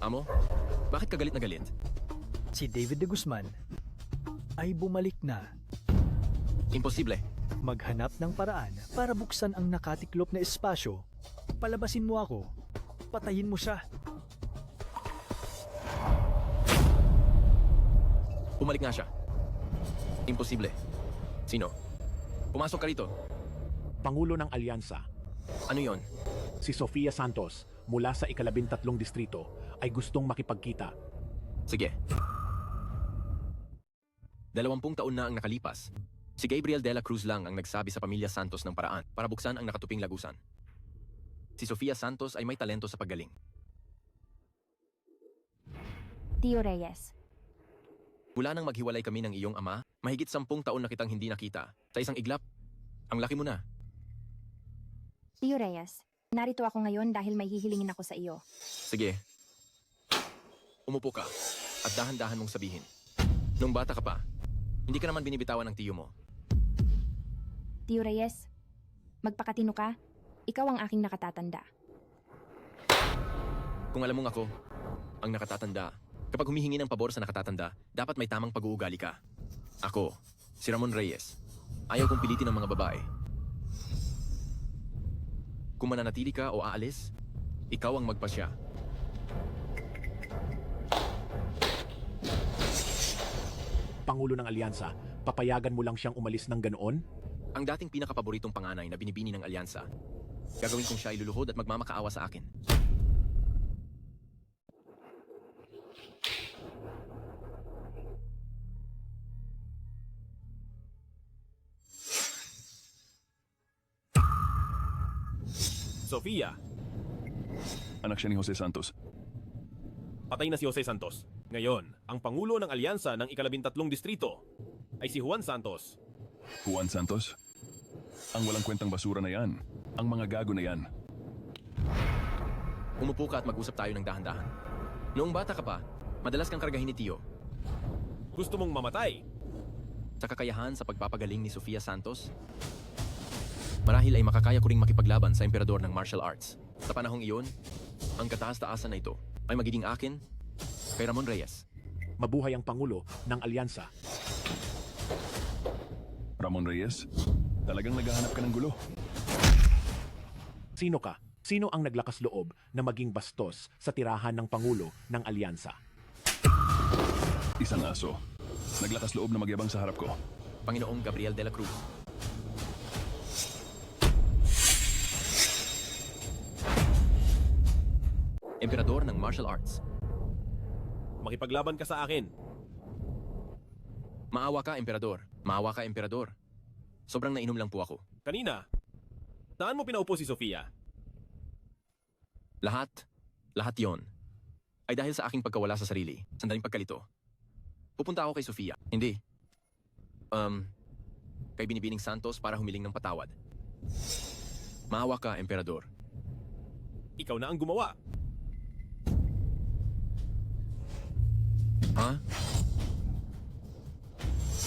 Amo, bakit ka galit na galit? Si David de Guzman ay bumalik na. Imposible. Maghanap ng paraan para buksan ang nakatiklop na espasyo. Palabasin mo ako. Patayin mo siya. Bumalik nga siya. Imposible. Sino? Pumasok ka rito. Pangulo ng Alyansa. Ano yon? Si Sofia Santos, mula sa ika-13 distrito, ay gustong makipagkita. Sige. 20 taon na ang nakalipas. Si Gabriel de la Cruz lang ang nagsabi sa pamilya Santos ng paraan para buksan ang nakatuping lagusan. Si Sofia Santos ay may talento sa paggaling. Tio Reyes, Mula nang maghiwalay kami ng iyong ama, mahigit 10 taon na kitang hindi nakita. Sa isang iglap, ang laki mo na. Tio Reyes, narito ako ngayon dahil may hihilingin ako sa iyo. Sige. Umupo ka at dahan-dahan mong sabihin. Nung bata ka pa, hindi ka naman binibitawan ng tiyo mo. Tio Reyes, magpakatino ka. Ikaw ang aking nakatatanda. Kung alam mong ako, ang nakatatanda, kapag humihingi ng pabor sa nakatatanda, dapat may tamang pag-uugali ka. Ako, si Ramon Reyes. Ayaw kong pilitin ng mga babae. Kung mananatili ka o aalis, ikaw ang magpasya. Pangulo ng Alyansa, papayagan mo lang siyang umalis ng ganoon? Ang dating pinakapaboritong panganay na binibini ng alyansa, gagawin kong siya iluluhod at magmamakaawa sa akin. Sofia, Anak siya ni Jose Santos. patay na si Jose Santos. Ngayon, ang pangulo ng alyansa ng ika-13 distrito ay si Juan Santos. Juan Santos? Ang walang kwentang basura na yan. Ang mga gago na yan. Umupo ka at mag-usap tayo ng dahan-dahan. Noong bata ka pa, madalas kang kargahin ni Tio. Gusto mong mamatay? Sa kakayahan sa pagpapagaling ni Sofia Santos, marahil ay makakaya ko ring makipaglaban sa emperador ng martial arts. Sa panahong iyon, ang kataas-taasan na ito ay magiging akin kay Ramon Reyes. Mabuhay ang Pangulo ng Alyansa. Ramon Reyes? Talagang naghahanap ka ng gulo. Sino ka? Sino ang naglakas loob na maging bastos sa tirahan ng Pangulo ng Alyansa? Isang aso. Naglakas loob na magyabang sa harap ko. Panginoong Gabriel de la Cruz. Emperador ng martial arts. Makipaglaban ka sa akin. Maawa ka, Emperador. Maawa ka, Emperador. Sobrang nainom lang po ako. Kanina, saan mo pinaupo si Sofia? Lahat yon ay dahil sa aking pagkawala sa sarili. Sandaling pagkalito. Pupunta ako kay Sofia. Hindi. Kay Binibining Santos para humiling ng patawad. Maawa ka, Emperador. Ikaw na ang gumawa. Ha?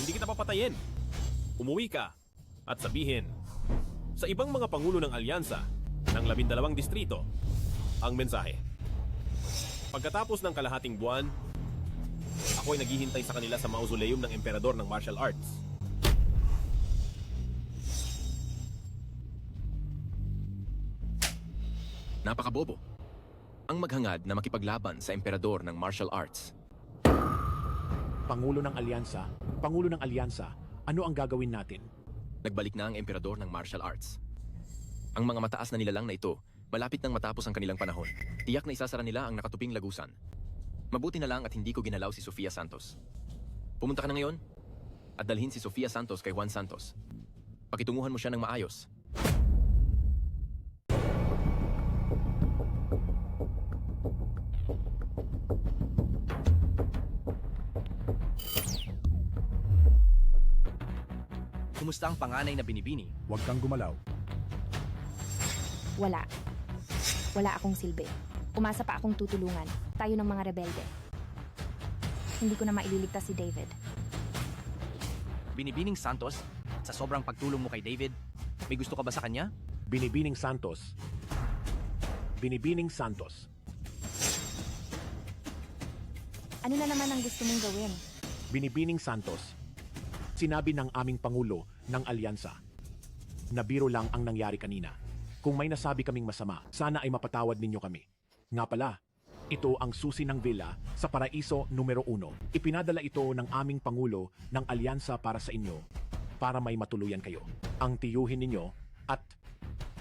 Hindi kita papatayin. umuwi ka at sabihin sa ibang mga pangulo ng alyansa ng 12 distrito ang mensahe. Pagkatapos ng kalahating buwan, ako ay naghihintay sa kanila sa mausoleum ng emperador ng martial arts. Napakabobo. Ang maghangad na makipaglaban sa emperador ng martial arts. Pangulo ng alyansa, ano ang gagawin natin? Nagbalik na ang emperador ng martial arts. Ang mga mataas na nilalang na ito, malapit nang matapos ang kanilang panahon. Tiyak na isasara nila ang nakatuping lagusan. Mabuti na lang at hindi ko ginalaw si Sofia Santos. Pumunta ka na ngayon at dalhin si Sofia Santos kay Juan Santos. Pakitunguhan mo siya ng maayos. Kumusta ang panganay na binibini? Huwag kang gumalaw. Wala. Wala akong silbi. Umasa pa akong tutulungan. Tayo ng mga rebelde. Hindi ko na maililigtas si David. Binibining Santos, sa sobrang pagtulong mo kay David, may gusto ka ba sa kanya? Binibining Santos. Ano na naman ang gusto mong gawin? Binibining Santos. Sinabi ng aming Pangulo ng Alyansa na biro lang ang nangyari kanina. Kung may nasabi kaming masama, sana ay mapatawad ninyo kami. Nga pala, ito ang susi ng villa sa Paraiso numero 1. Ipinadala ito ng aming Pangulo ng Alyansa para sa inyo, para may matuluyan kayo. Ang tiyuhin ninyo at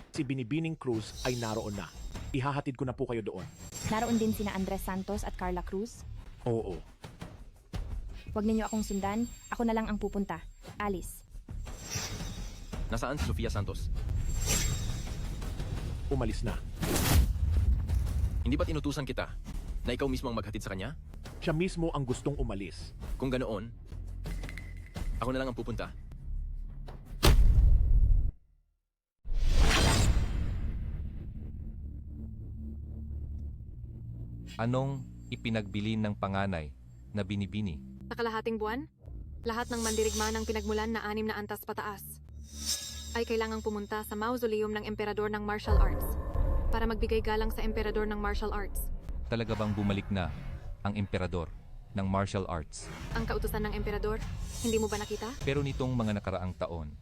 si Binibining Cruz ay naroon na. Ihahatid ko na po kayo doon. Naroon din sina Andres Santos at Carla Cruz? Oo. Huwag ninyo akong sundan, ako na lang ang pupunta. Alice. Nasaan si Sofia Santos? Umalis na. Hindi ba't inutusan kita na ikaw mismo ang maghatid sa kanya? Siya mismo ang gustong umalis. Kung ganoon, ako na lang ang pupunta. Anong ipinagbilin ng panganay na binibini? Sa kalahating buwan, lahat ng mandirigma ng pinagmulan na 6 na antas pataas ay kailangang pumunta sa mausoleum ng emperador ng martial arts para magbigay galang sa emperador ng martial arts. Talaga bang bumalik na ang emperador ng martial arts? Ang kautusan ng emperador, hindi mo ba nakita? Pero nitong mga nakaraang taon,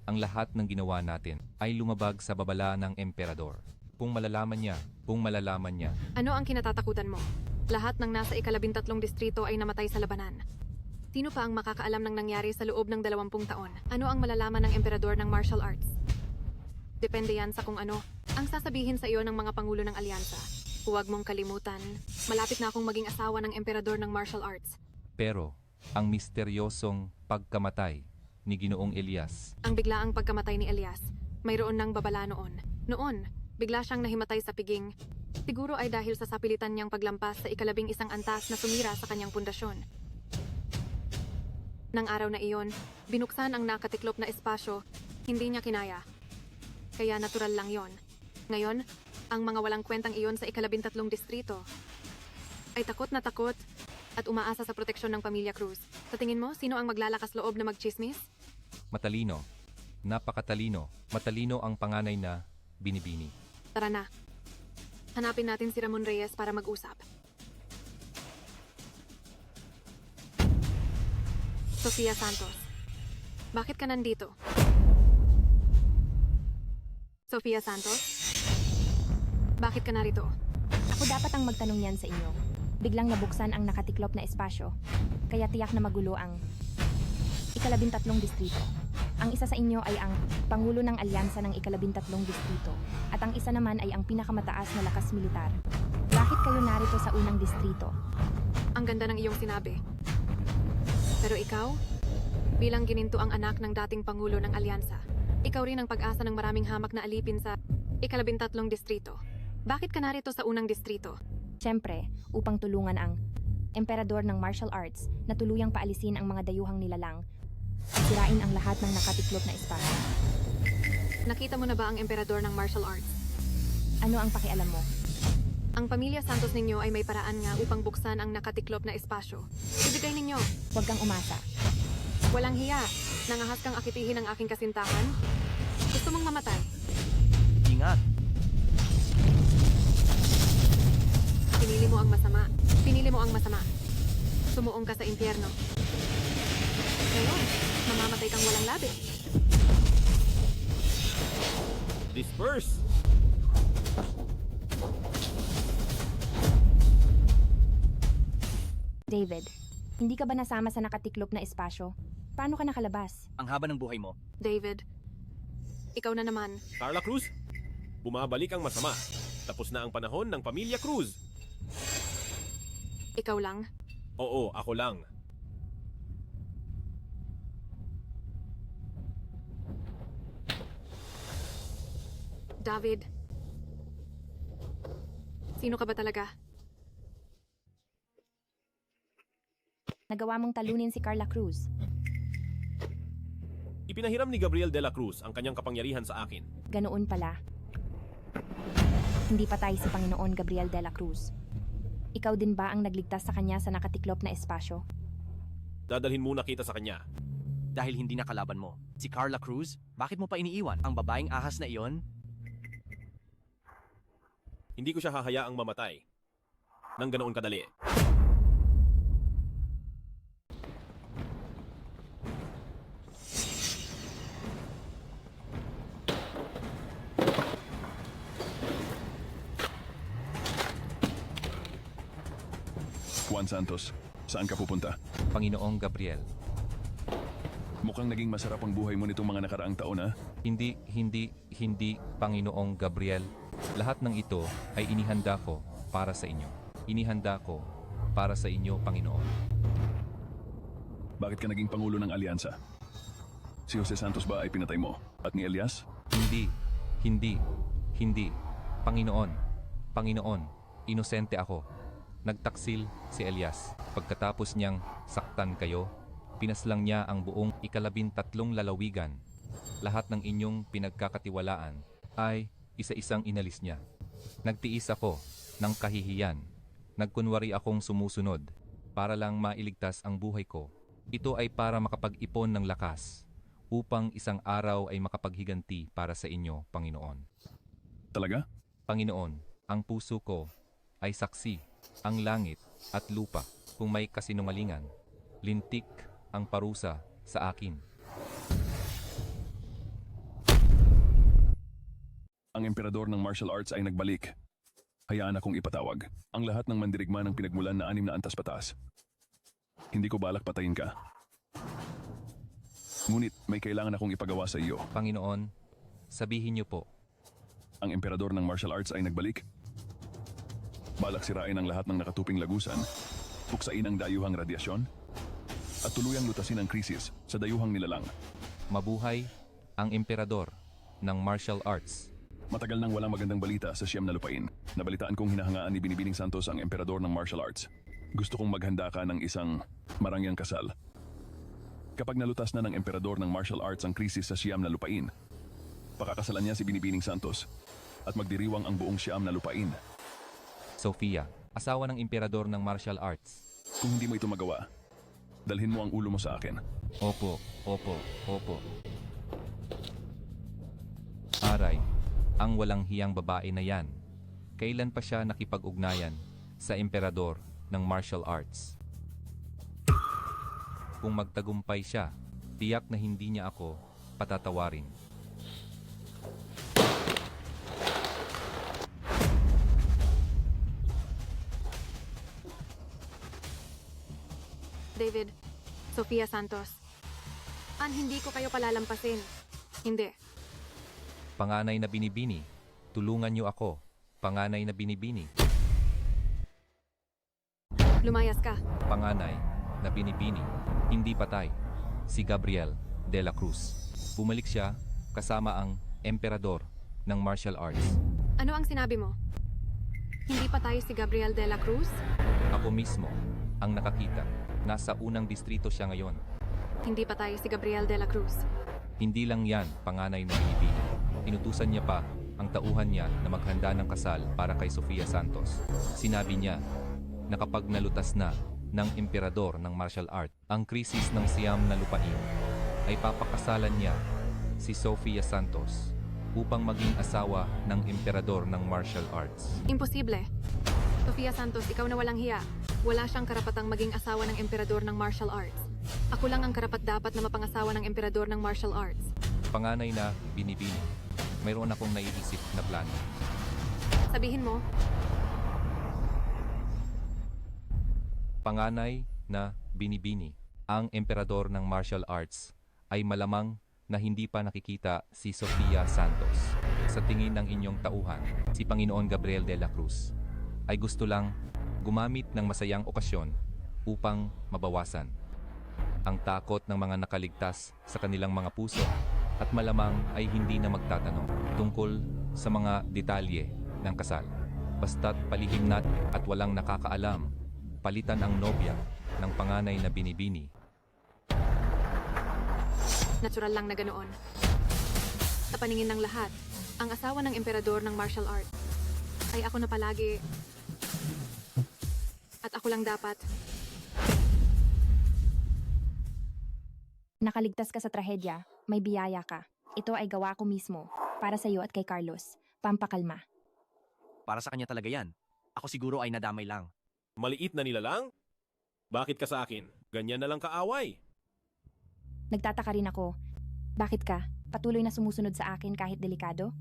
ang lahat ng ginawa natin ay lumabag sa babala ng emperador. Kung malalaman niya. Ano ang kinatatakutan mo? Lahat ng nasa 13 distrito ay namatay sa labanan. Sino pa ang makakaalam ng nangyari sa loob ng 20 taon? Ano ang malalaman ng emperador ng martial arts? Depende yan sa kung ano ang sasabihin sa iyo ng mga pangulo ng alyansa. Huwag mong kalimutan, malapit na akong maging asawa ng emperador ng martial arts. Pero ang misteryosong pagkamatay ni Ginoong Elias. Ang biglaang pagkamatay ni Elias, mayroon ng babala noon. Noon, bigla siyang nahimatay sa piging. Siguro ay dahil sa sapilitan niyang paglampas sa 11 antas na sumira sa kanyang pundasyon. Nang araw na iyon, binuksan ang nakatiklop na espasyo, hindi niya kinaya. Kaya natural lang yon. Ngayon, ang mga walang kwentang iyon sa 13 distrito ay takot at umaasa sa proteksyon ng pamilya Cruz. Sa tingin mo, sino ang maglalakas loob na magchismis? Matalino. Napakatalino. Matalino ang panganay na binibini. Tara na. Hanapin natin si Ramon Reyes para mag-usap. Sofia Santos, bakit ka nandito? Sofia Santos, bakit ka narito? Ako dapat ang magtanong yan sa inyo. Biglang nabuksan ang nakatiklop na espasyo, kaya tiyak na magulo ang 13 distrito. Ang isa sa inyo ay ang Pangulo ng Alyansa ng 13 distrito at ang isa naman ay ang pinakamataas na lakas militar. Bakit kayo narito sa unang distrito? Ang ganda ng iyong sinabi. Pero ikaw, bilang gininto ang anak ng dating Pangulo ng Alyansa, ikaw rin ang pag-asa ng maraming hamak na alipin sa 13 distrito. Bakit ka narito sa unang distrito? Siyempre, upang tulungan ang emperador ng martial arts na tuluyang paalisin ang mga dayuhang nilalang at sirain ang lahat ng nakatiklop na espasyo. Nakita mo na ba ang emperador ng martial arts? Ano ang pakialam mo? Ang pamilya Santos ninyo ay may paraan nga upang buksan ang nakatiklop na espasyo. Ibigay ninyo. Huwag kang umasa. Walang hiya. Nangahas kang akitihin ang aking kasintahan? Gusto mong mamatay? Ingat! Pinili mo ang masama. Pinili mo ang masama. Sumuong ka sa impyerno. Ngayon, mamamatay kang walang labi. Disperse! David, hindi ka ba nasama sa nakatiklop na espasyo? Paano ka nakalabas? Ang haba ng buhay mo. David, ikaw na naman. Carla Cruz, bumabalik ang masama. Tapos na ang panahon ng Pamilya Cruz. Ikaw lang. Oo, ako lang. David, sino ka ba talaga? Nagawa mong talunin si Carla Cruz. Ipinahiram ni Gabriel de la Cruz ang kanyang kapangyarihan sa akin. Ganoon pala. Hindi patay si Panginoon Gabriel de la Cruz. Ikaw din ba ang nagligtas sa kanya sa nakatiklop na espasyo? Dadalhin muna kita sa kanya. Dahil hindi nakalaban mo. Si Carla Cruz, bakit mo pa iniiwan? Ang babaeng ahas na iyon? Hindi ko siya hahayaang mamatay. Nang ganoon kadali. Juan Santos, saan ka pupunta? Panginoong Gabriel. Mukhang naging masarap ang buhay mo nitong mga nakaraang taon, ha? Hindi, Panginoong Gabriel. Lahat ng ito ay inihanda ko para sa inyo. Inihanda ko para sa inyo, Panginoon. Bakit ka naging pangulo ng alyansa? Si Jose Santos ba ay pinatay mo? At ni Elias? Hindi. Panginoon, inosente ako. Nagtaksil si Elias. Pagkatapos niyang saktan kayo, pinaslang niya ang buong 13 lalawigan. Lahat ng inyong pinagkakatiwalaan ay isa-isang inalis niya. Nagtiis ako ng kahihiyan. Nagkunwari akong sumusunod para lang mailigtas ang buhay ko. Ito ay para makapag-ipon ng lakas upang isang araw ay makapaghiganti para sa inyo, Panginoon. Talaga? Panginoon, ang puso ko ay saksi, ang langit at lupa. Kung may kasinungalingan, lintik ang parusa sa akin. Ang emperador ng martial arts ay nagbalik. Hayaan akong ipatawag ang lahat ng mandirigma ng pinagmulan na 6 na antas pataas. Hindi ko balak patayin ka. Ngunit may kailangan akong ipagawa sa iyo. Panginoon, sabihin niyo po. Ang emperador ng martial arts ay nagbalik. Balak sirain ang lahat ng nakatuping lagusan, puksain ang dayuhang radyasyon, at tuluyang lutasin ang krisis sa dayuhang nilalang. Mabuhay ang emperador ng martial arts. Matagal nang walang magandang balita sa siyam na lupain. Nabalitaan kong hinahangaan ni Binibining Santos ang emperador ng martial arts. Gusto kong maghanda ka ng isang marangyang kasal. Kapag nalutas na ng emperador ng martial arts ang krisis sa siyam na lupain, pakakasalan niya si Binibining Santos at magdiriwang ang buong siyam na lupain. Sofia, asawa ng emperador ng martial arts. Kung hindi mo ito magawa, dalhin mo ang ulo mo sa akin. Opo. Aray, ang walang hiyang babae na yan. Kailan pa siya nakipag-ugnayan sa emperador ng martial arts? Kung magtagumpay siya, tiyak na hindi niya ako patatawarin. David, Sofia Santos. Hindi ko kayo palalampasin. Hindi. Panganay na binibini, tulungan niyo ako. Panganay na binibini. Lumayas ka. Panganay na binibini, hindi patay. Si Gabriel de la Cruz. Bumalik siya kasama ang emperador ng martial arts. Ano ang sinabi mo? Hindi pa tayo si Gabriel de la Cruz? Ako mismo ang nakakita. Nasa unang distrito siya ngayon. Hindi pa tayo si Gabriel de la Cruz. Hindi lang yan, panganay na binibini. Inutusan niya pa ang tauhan niya na maghanda ng kasal para kay Sofia Santos. Sinabi niya na kapag nalutas na ng emperador ng martial art ang krisis ng siyam na lupain, ay papakasalan niya si Sofia Santos upang maging asawa ng emperador ng martial arts. Imposible. Sofia Santos, ikaw na walang hiya. Wala siyang karapatang maging asawa ng emperador ng martial arts. Ako lang ang karapat-dapat na mapangasawa ng emperador ng martial arts. Panganay na Binibini, mayroon akong naiisip na plano. Sabihin mo, Panganay na Binibini, ang emperador ng martial arts ay malamang na hindi pa nakikita si Sofia Santos. Sa tingin ng inyong tauhan, si Panginoon Gabriel de la Cruz ay gusto lang gumamit ng masayang okasyon upang mabawasan ang takot ng mga nakaligtas sa kanilang mga puso at malamang ay hindi na magtatanong tungkol sa mga detalye ng kasal. Basta't palihim na at walang nakakaalam, palitan ang nobya ng panganay na Binibini. natural lang na ganoon. Sa paningin ng lahat, ang asawa ng emperador ng martial art ay ako na palagi. At ako lang dapat. Nakaligtas ka sa trahedya, may biyaya ka. Ito ay gawa ko mismo, para sa iyo at kay Carlos. Pampakalma. Para sa kanya talaga yan. Ako siguro ay nadamay lang. Maliit na nilalang? Bakit ka sa akin? Ganyan na lang kaaway. Nagtataka rin ako. Bakit ka? Patuloy na sumusunod sa akin kahit delikado?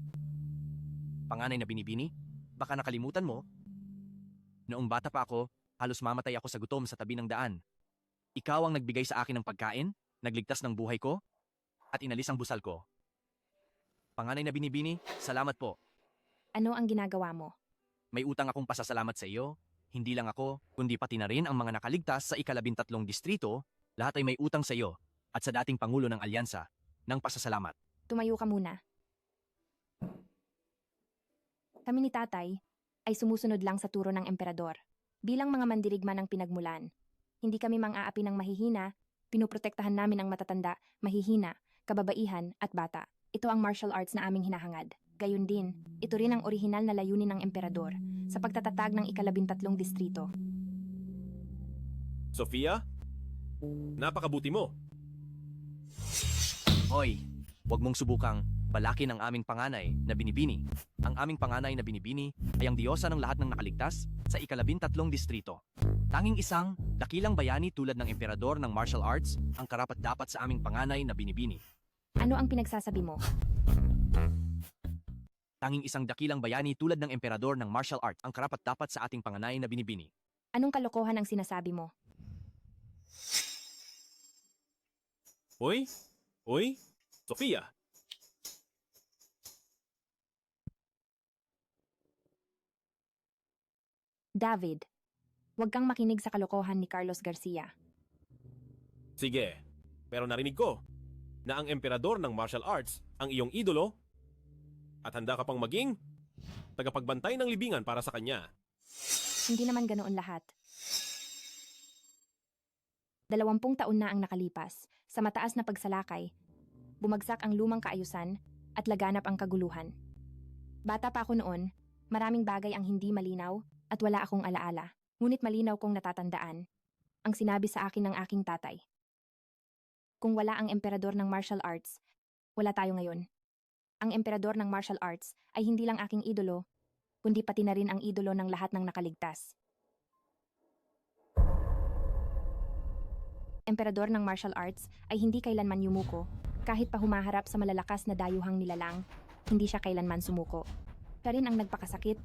Panganay na Binibini, baka nakalimutan mo? Noong bata pa ako, halos mamatay ako sa gutom sa tabi ng daan. Ikaw ang nagbigay sa akin ng pagkain, nagligtas ng buhay ko, at inalis ang busal ko. Panganay na Binibini, salamat po. Ano ang ginagawa mo? May utang akong pasasalamat sa iyo. Hindi lang ako, kundi pati na rin ang mga nakaligtas sa 13 distrito, lahat ay may utang sa iyo at sa dating Pangulo ng Alyansa ng pasasalamat. Tumayo ka muna. Kami ni Tatay ay sumusunod lang sa turo ng emperador. Bilang mga mandirigma ng pinagmulan, hindi kami mang-aapi ng mahihina, pinuprotektahan namin ang matatanda, mahihina, kababaihan at bata. Ito ang martial arts na aming hinahangad. Gayun din, ito rin ang orihinal na layunin ng emperador sa pagtatatag ng 13 distrito. Sofia? Napakabuti mo. Hoy, huwag mong subukang balakin ang aming panganay na Binibini. Ang aming panganay na Binibini ay ang diyosa ng lahat ng nakaligtas sa 13 distrito. Tanging isang dakilang bayani tulad ng emperador ng martial arts ang karapat-dapat sa aming panganay na Binibini. Ano ang pinagsasabi mo? Tanging isang dakilang bayani tulad ng emperador ng martial arts ang karapat-dapat sa ating panganay na Binibini. Anong kalokohan ang sinasabi mo? Uy? Uy? Sofia? David, huwag kang makinig sa kalokohan ni Carlos Garcia. Sige, pero narinig ko na ang emperador ng martial arts ang iyong idolo at handa ka pang maging tagapagbantay ng libingan para sa kanya. Hindi naman ganoon lahat. 20 taon na ang nakalipas, sa mataas na pagsalakay, bumagsak ang lumang kaayusan at laganap ang kaguluhan. Bata pa ako noon, maraming bagay ang hindi malinaw at wala akong alaala. Ngunit malinaw kong natatandaan ang sinabi sa akin ng aking tatay. Kung wala ang emperador ng martial arts, wala tayo ngayon. Ang emperador ng martial arts ay hindi lang aking idolo, kundi pati na rin ang idolo ng lahat ng nakaligtas. Emperador ng martial arts ay hindi kailanman yumuko, kahit pa humaharap sa malalakas na dayuhang nilalang, hindi siya kailanman sumuko. Siya rin ang nagpakasakit,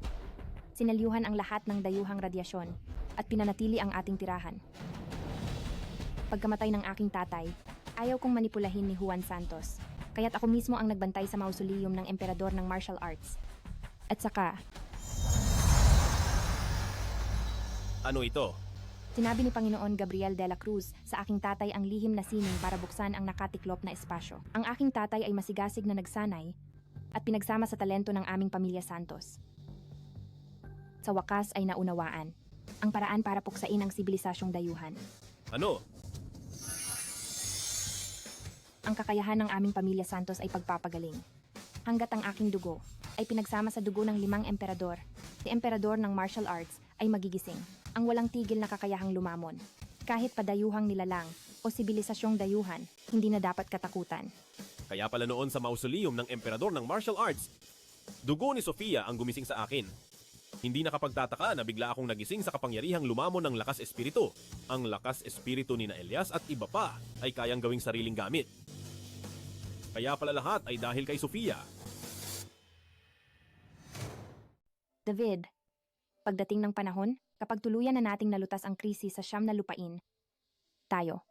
sinalyuhan ang lahat ng dayuhang radyasyon, at pinanatili ang ating tirahan. Pagkamatay ng aking tatay, ayaw kong manipulahin ni Juan Santos, kaya't ako mismo ang nagbantay sa mausoleum ng emperador ng martial arts. At saka, Ano ito? sinabi ni Panginoon Gabriel de la Cruz sa aking tatay ang lihim na sining para buksan ang nakatiklop na espasyo. Ang aking tatay ay masigasig na nagsanay at pinagsama sa talento ng aming pamilya Santos. Sa wakas ay naunawaan ang paraan para puksain ang sibilisasyong dayuhan. Ano? Ang kakayahan ng aming pamilya Santos ay pagpapagaling. Hanggat ang aking dugo ay pinagsama sa dugo ng 5 emperador, si emperador ng martial arts ay magigising. Ang walang tigil na kakayahang lumamon. Kahit padayuhang nilalang o sibilisasyong dayuhan, hindi na dapat katakutan. Kaya pala noon sa mausoleum ng emperador ng martial arts, dugo ni Sofia ang gumising sa akin. Hindi nakapagtataka na bigla akong nagising sa kapangyarihang lumamon ng lakas espiritu. Ang lakas espiritu ni na Elias at iba pa ay kayang gawing sariling gamit. Kaya pala lahat ay dahil kay Sofia. David, pagdating ng panahon, kapag tuluyan na nating nalutas ang krisis sa siyam na lupain, tayo.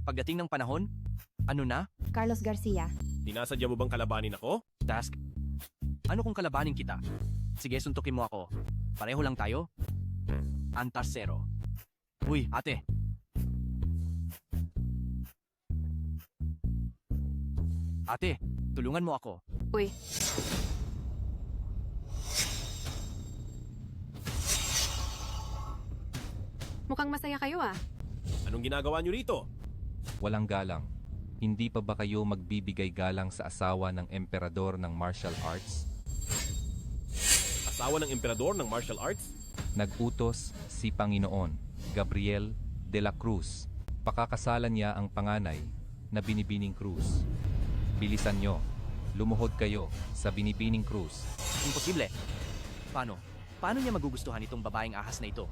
Pagdating ng panahon, ano na? Carlos Garcia, Dinasadya mo bang kalabanin ako? Task? Ano kung kalabanin kita? Sige, suntukin mo ako. Pareho lang tayo? Antas 0. Uy, ate. Ate, tulungan mo ako. Uy. Mukhang masaya kayo ah. Anong ginagawa niyo rito? Walang galang. Hindi pa ba kayo magbibigay galang sa asawa ng emperador ng martial arts? Asawa ng emperador ng martial arts? Nag-utos si Panginoon Gabriel de la Cruz. Pakakasalan niya ang panganay na Binibining Cruz. Bilisan nyo. Lumuhod kayo sa Binibining Cruz. Imposible. Paano? Paano niya magugustuhan itong babaeng ahas na ito?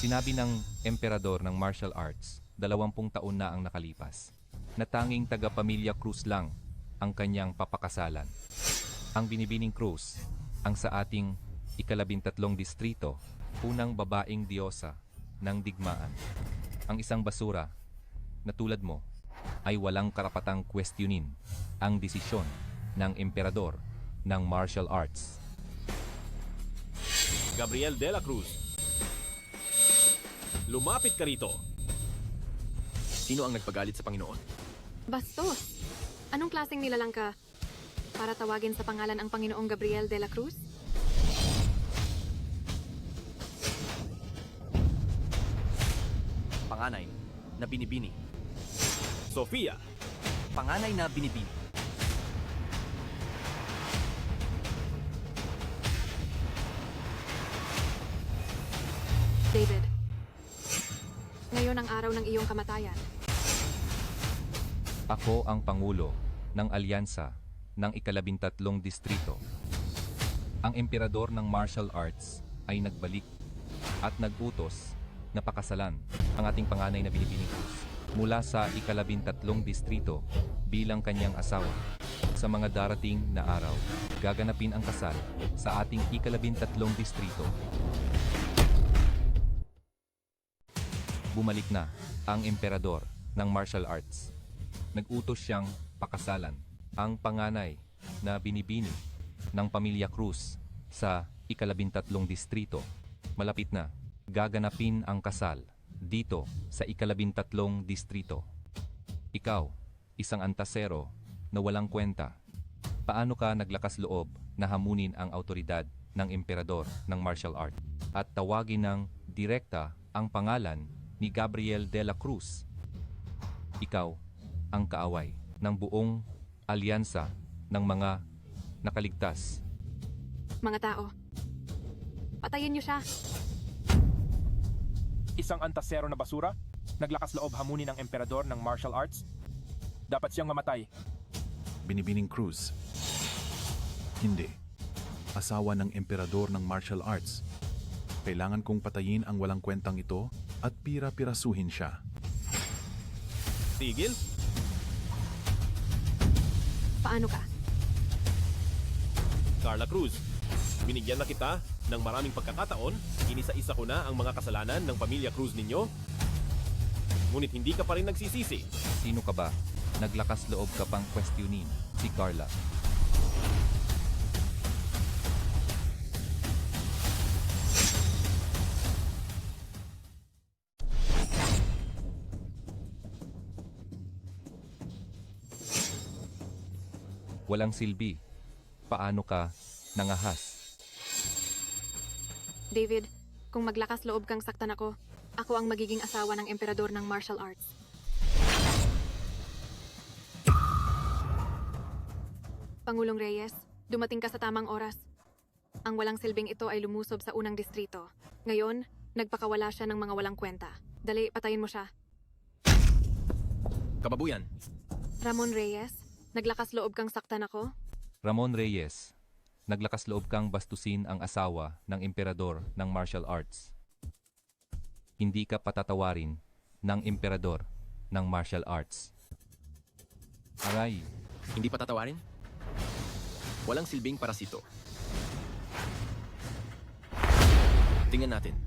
Sinabi ng emperador ng martial arts, 20 taon na ang nakalipas, na tanging taga-pamilya Cruz lang ang kanyang papakasalan. Ang Binibining Cruz, ang sa ating ika-13 distrito, unang babaeng diyosa ng digmaan. Ang isang basura na tulad mo ay walang karapatang questionin ang desisyon ng emperador ng martial arts. Gabriel de la Cruz. Lumapit ka rito. Sino ang nagpagalit sa Panginoon? Bastos! Anong klaseng nilalang ka? Para tawagin sa pangalan ang Panginoong Gabriel de la Cruz? Panganay na Binibini. Sofia. Panganay na Binibini. David. Ngayon ang araw ng iyong kamatayan. Ako ang Pangulo ng Alyansa ng ika-13 distrito. Ang emperador ng martial arts ay nagbalik at nag-utos na pakasalan ang ating panganay na Binibining Cruz mula sa ika-13 distrito bilang kanyang asawa. Sa mga darating na araw, gaganapin ang kasal sa ating ika-13 distrito. Bumalik na ang emperador ng martial arts. Nag-utos siyang pakasalan ang panganay na Binibini ng pamilya Cruz sa ika-13 distrito. Malapit na, gaganapin ang kasal dito sa ika-13 distrito. Ikaw, isang antasero na walang kwenta. Paano ka naglakas loob na hamunin ang autoridad ng emperador ng martial art at tawagin ng direkta ang pangalan ni Gabriel de la Cruz? Ikaw ang kaaway ng buong alyansa ng mga nakaligtas. Mga tao, patayin niyo siya. Isang antasero na basura, naglakas loob hamunin ng emperador ng martial arts. Dapat siyang mamatay. Binibining Cruz. Hindi. Asawa ng emperador ng martial arts. Kailangan kong patayin ang walang kwentang ito at pira-pirasuhin siya. Tigil? Paano ka? Carla Cruz, binigyan na kita ng maraming pagkakataon, inisa-isa ko na ang mga kasalanan ng pamilya Cruz ninyo. Ngunit hindi ka pa rin nagsisisi. Sino ka ba? Naglakas loob ka pang questionin si Carla. Walang silbi. Paano ka nangahas? David, kung maglakas loob kang saktan ako, ako ang magiging asawa ng emperador ng martial arts. Pangulong Reyes, dumating ka sa tamang oras. Ang walang silbing ito ay lumusob sa unang distrito. Ngayon, nagpakawala siya ng mga walang kwenta. Dali, patayin mo siya. Kababuyan, Ramon Reyes, naglakas loob kang saktan ako? Ramon Reyes, naglakas loob kang bastusin ang asawa ng emperador ng martial arts. Hindi ka patatawarin ng emperador ng martial arts. Aray, hindi patatawarin? Walang silbing parasito. Tingnan natin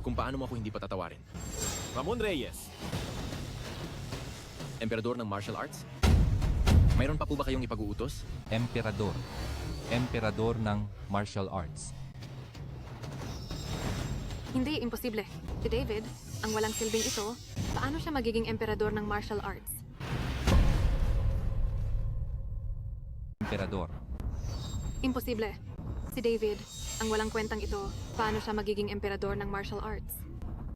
kung paano mo ako hindi patatawarin. Ramon Reyes, Emperador ng martial arts? Mayroon pa po ba kayong ipag-uutos? emperador. Emperador ng martial arts. Hindi, imposible. Si David, ang walang silbing ito, paano siya magiging emperador ng martial arts? Emperador. Imposible. Si David, ang walang kwentang ito, paano siya magiging emperador ng martial arts?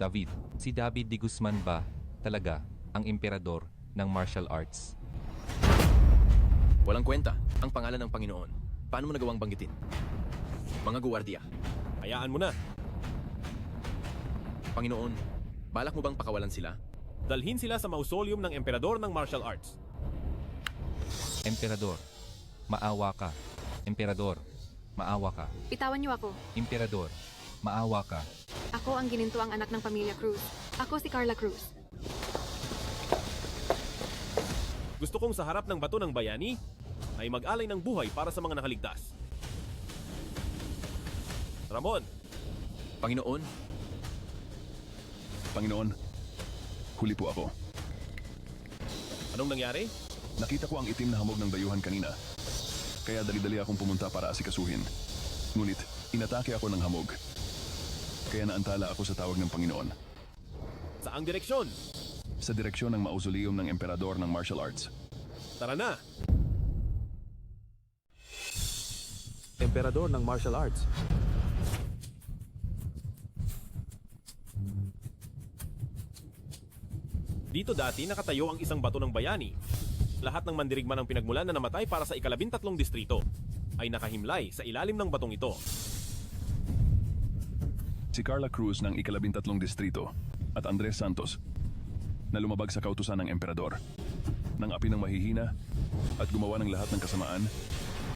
David. Si David de Guzman ba talaga ang emperador ng martial arts? Walang kwenta ang pangalan ng Panginoon. Paano mo nagawang banggitin? Mga guwardiya. hayaan mo na. Panginoon, balak mo bang pakawalan sila? Dalhin sila sa mausoleum ng emperador ng martial arts. Emperador, maawa ka. Emperador, maawa ka. Bitawan niyo ako. Emperador, maawa ka. Ako ang ginintuang anak ng pamilya Cruz. Ako si Carla Cruz. Gusto kong sa harap ng bato ng bayani ay mag-alay ng buhay para sa mga nakaligtas. Ramon. Panginoon. Panginoon, huli po ako. Anong nangyari? Nakita ko ang itim na hamog ng dayuhan kanina. Kaya dali-dali akong pumunta para asikasuhin. Ngunit, inatake ako ng hamog. Kaya naantala ako sa tawag ng Panginoon. Saang direksyon? Sa direksyon ng mausoleum ng emperador ng martial arts. Tara na! Emperador ng martial arts. Dito dati nakatayo ang isang bato ng bayani. Lahat ng mandirigma ng pinagmulan na namatay para sa 13 distrito ay nakahimlay sa ilalim ng batong ito. Si Carla Cruz ng 13 distrito at Andres Santos na lumabag sa kautusan ng emperador. Nang api ng mahihina at gumawa ng lahat ng kasamaan,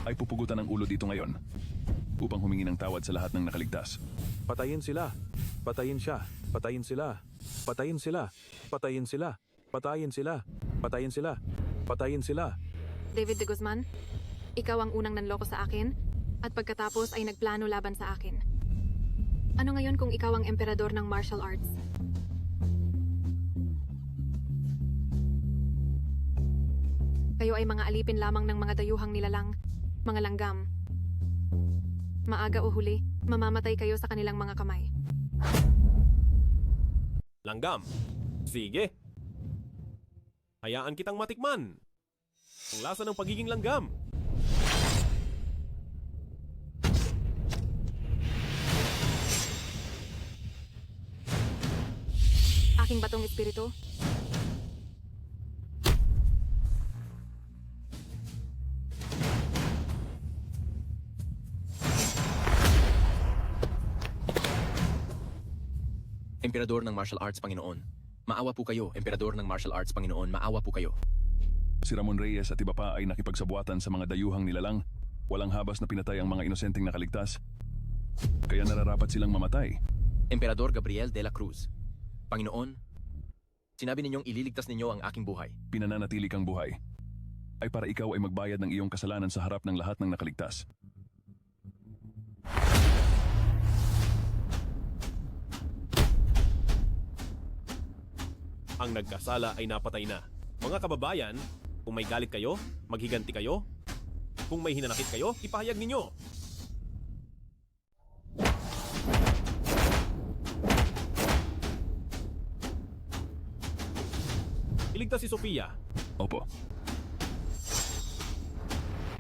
ay pupugutan ng ulo dito ngayon upang humingi ng tawad sa lahat ng nakaligtas. Patayin sila. Patayin siya. Patayin sila. Patayin sila. Patayin sila. Patayin sila. Patayin sila. Patayin sila. David de Guzman, ikaw ang unang nanloko sa akin at pagkatapos ay nagplano laban sa akin. Ano ngayon kung ikaw ang emperador ng martial arts? Kayo ay mga alipin lamang ng mga dayuhang nilalang, mga langgam. Maaga o huli, mamamatay kayo sa kanilang mga kamay. Langgam. Sige. Hayaan kitang matikman. Ang lasa ng pagiging langgam. Aking batong espiritu. Emperador ng martial arts, Panginoon. Maawa po kayo, Emperador ng martial arts, Panginoon. Maawa po kayo. Si Ramon Reyes at iba pa ay nakipagsabuatan sa mga dayuhang nilalang. Walang habas na pinatay ang mga inosenteng nakaligtas. Kaya nararapat silang mamatay. Emperador Gabriel de la Cruz. Panginoon, sinabi ninyong ililigtas ninyo ang aking buhay. Pinananatili kang buhay ay para ikaw ay magbayad ng iyong kasalanan sa harap ng lahat ng nakaligtas. Ang nagkasala ay napatay na. Mga kababayan, kung may galit kayo, maghiganti kayo. Kung may hinanakit kayo, ipahayag ninyo. Iligtas si Sofia. Opo.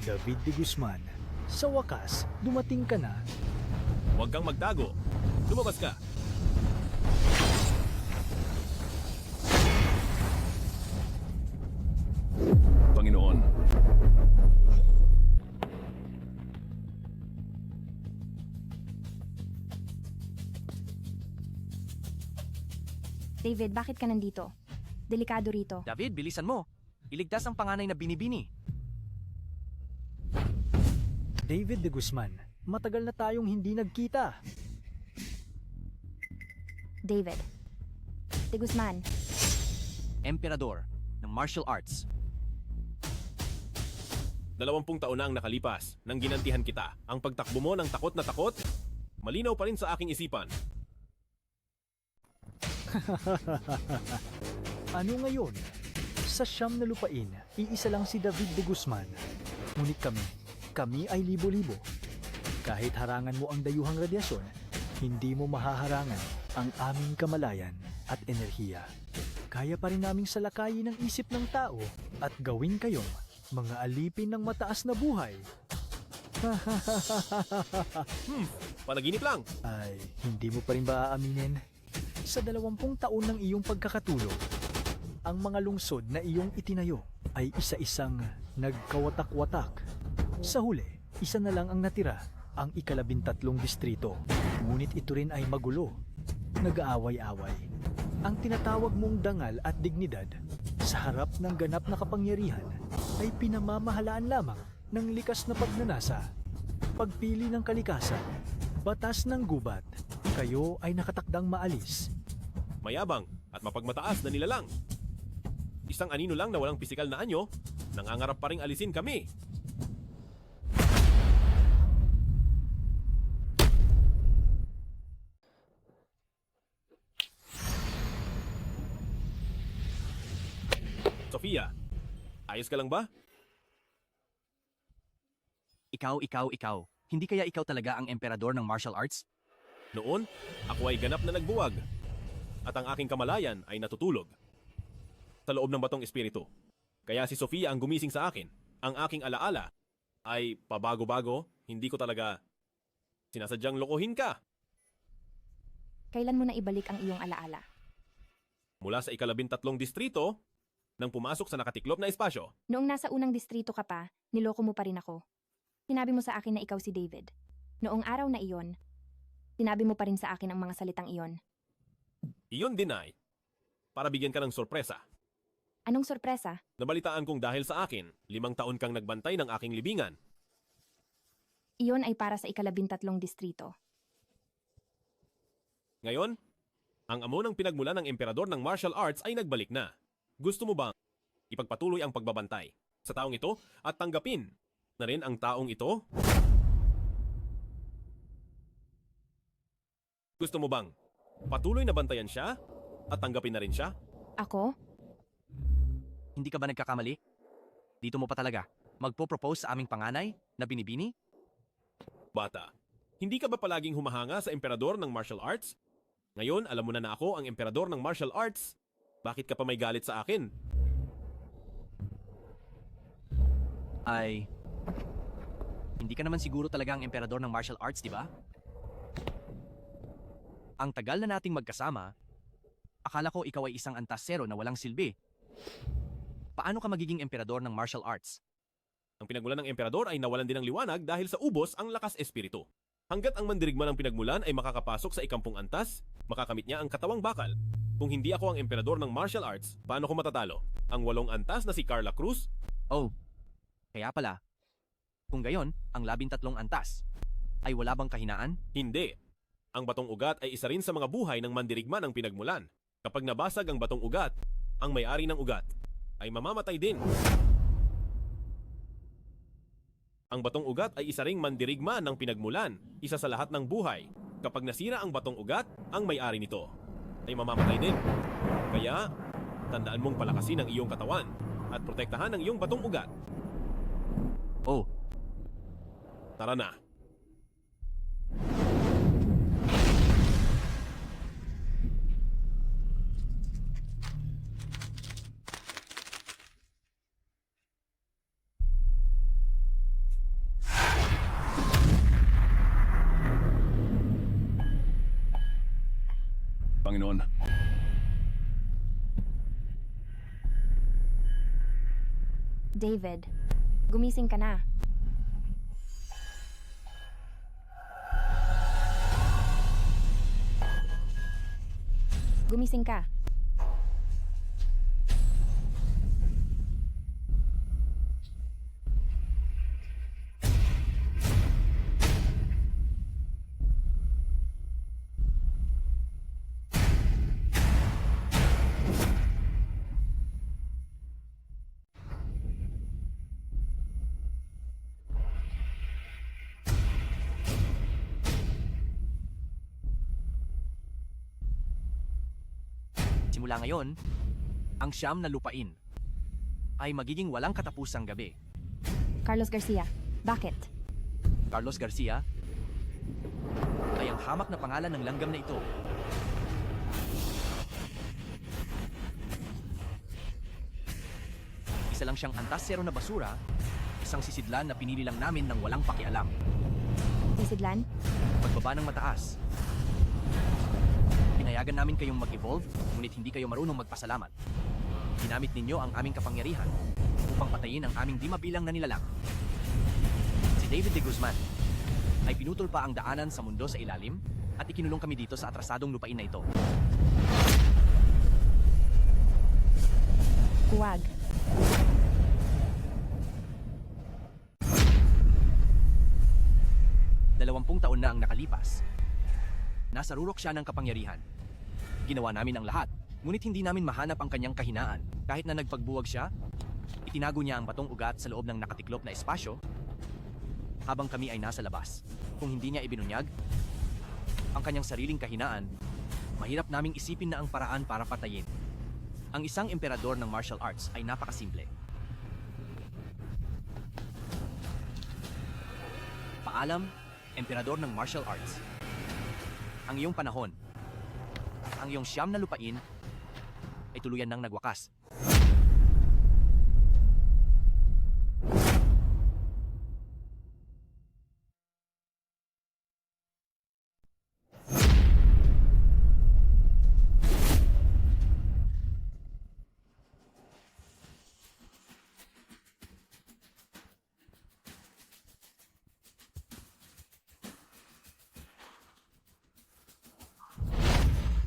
David de Guzman, sa wakas, dumating ka na. Huwag kang magtago. Lumabas ka. Panginoon, David, bakit ka nandito? Delikado rito. David, bilisan mo. Iligtas ang panganay na binibini. David de Guzman, matagal na tayong hindi nagkita. David. De Guzman. Emperador ng martial arts. 20 taon na ang nakalipas nang ginantihan kita. Ang pagtakbo mo ng takot na takot, malinaw pa rin sa aking isipan. Ano ngayon? Sa siyam na lupain, iisa lang si David de Guzman. Ngunit kami ay libo-libo. Kahit harangan mo ang dayuhang radyasyon, hindi mo mahaharangan ang aming kamalayan at enerhiya. Kaya pa rin naming salakayin ang isip ng tao at gawin kayong mga alipin ng mataas na buhay. Panaginip lang. Ay, hindi mo pa rin ba aaminin? Sa 20 taon ng iyong pagkakatulog, ang mga lungsod na iyong itinayo ay isa-isang nagkawatak-watak. Sa huli, isa na lang ang natira, ang 13 distrito. Ngunit ito rin ay magulo, nag-aaway-away. Ang tinatawag mong dangal at dignidad sa harap ng ganap na kapangyarihan ay pinamamahalaan lamang ng likas na pagnanasa, pagpili ng kalikasan, batas ng gubat. Kayo ay nakatakdang maalis. Mayabang at mapagmataas na nilalang. Isang anino lang na walang pisikal na anyo, nangangarap pa ring alisin kami. Sofia, ayos ka lang ba? Ikaw. Hindi kaya ikaw talaga ang emperador ng martial arts? Noon, ako ay ganap na nagbuwag. At ang aking kamalayan ay natutulog sa loob ng batong espiritu. Kaya si Sofia ang gumising sa akin. Ang aking alaala ay pabago-bago, hindi ko talaga sinasadyang lokohin ka. Kailan mo na ibalik ang iyong alaala? Mula sa 13 distrito, nang pumasok sa nakatiklop na espasyo. Noong nasa unang distrito ka pa, niloko mo pa rin ako. Sinabi mo sa akin na ikaw si David. Noong araw na iyon, sinabi mo pa rin sa akin ang mga salitang iyon. Iyon din ay para bigyan ka ng sorpresa. Anong sorpresa? Nabalitaan kong dahil sa akin, 5 taon kang nagbantay ng aking libingan. Iyon ay para sa 13 distrito. Ngayon, ang amo ng pinagmulan ng emperador ng martial arts ay nagbalik na. Gusto mo bang ipagpatuloy ang pagbabantay sa taong ito at tanggapin na rin ang taong ito? Gusto mo bang patuloy na bantayan siya at tanggapin na rin siya? Ako? Hindi ka ba nagkakamali? Dito mo pa talaga magpo-propose sa aming panganay na binibini? Bata, hindi ka ba palaging humahanga sa emperador ng martial arts? Ngayon, alam mo na ako ang emperador ng martial arts. Bakit ka pa may galit sa akin? Ay, hindi ka naman siguro talaga ang emperador ng martial arts, di ba? Ang tagal na nating magkasama, akala ko ikaw ay isang antasero na walang silbi. Paano ka magiging emperador ng martial arts? Ang pinagmulan ng emperador ay nawalan din ng liwanag dahil sa ubos ang lakas espiritu. Hanggat ang mandirigma ng pinagmulan ay makakapasok sa 10 antas, makakamit niya ang katawang bakal. Kung hindi ako ang emperador ng martial arts, paano ko matatalo? Ang 8 antas na si Carla Cruz? Oh, kaya pala. Kung gayon, ang 13 antas ay wala bang kahinaan? Hindi. Ang batong ugat ay isa rin sa mga buhay ng mandirigma ng pinagmulan. Kapag nabasag ang batong ugat, ang may-ari ng ugat ay mamamatay din. Ang batong ugat ay isa ring mandirigma ng pinagmulan, isa sa lahat ng buhay. Kapag nasira ang batong ugat, ang may-ari nito ay mamamatay din. Kaya, tandaan mong palakasin ang iyong katawan at protektahan ang iyong batong ugat. Oh. Tara na. Panginoon, David, gumising ka na. Gumising ka. Simula ngayon, ang siyam na lupain ay magiging walang katapusang gabi. Carlos Garcia, bakit? Carlos Garcia ay ang hamak na pangalan ng langgam na ito. Isa lang siyang antas zero na basura, isang sisidlan na pinili lang namin ng walang pakialam. Sisidlan? Pagbaba ng mataas. Pinayagan namin kayong mag-evolve, ngunit hindi kayo marunong magpasalamat. Ginamit ninyo ang aming kapangyarihan upang patayin ang aming di mabilang na nilalang. Si David de Guzman ay pinutol pa ang daanan sa mundo sa ilalim at ikinulong kami dito sa atrasadong lupain na ito. Huwag. Dalawampung taon na ang nakalipas. Nasa rurok siya ng kapangyarihan. Ginawa namin ang lahat, ngunit hindi namin mahanap ang kanyang kahinaan. Kahit na nagpagbuwag siya, itinago niya ang batong ugat sa loob ng nakatiklop na espasyo habang kami ay nasa labas. Kung hindi niya ibinunyag ang kanyang sariling kahinaan, mahirap naming isipin na ang paraan para patayin. Ang isang emperador ng martial arts ay napakasimple. Paalam, emperador ng martial arts. Ang iyong panahon, ang iyong siyam na lupain ay tuluyan ng nagwakas.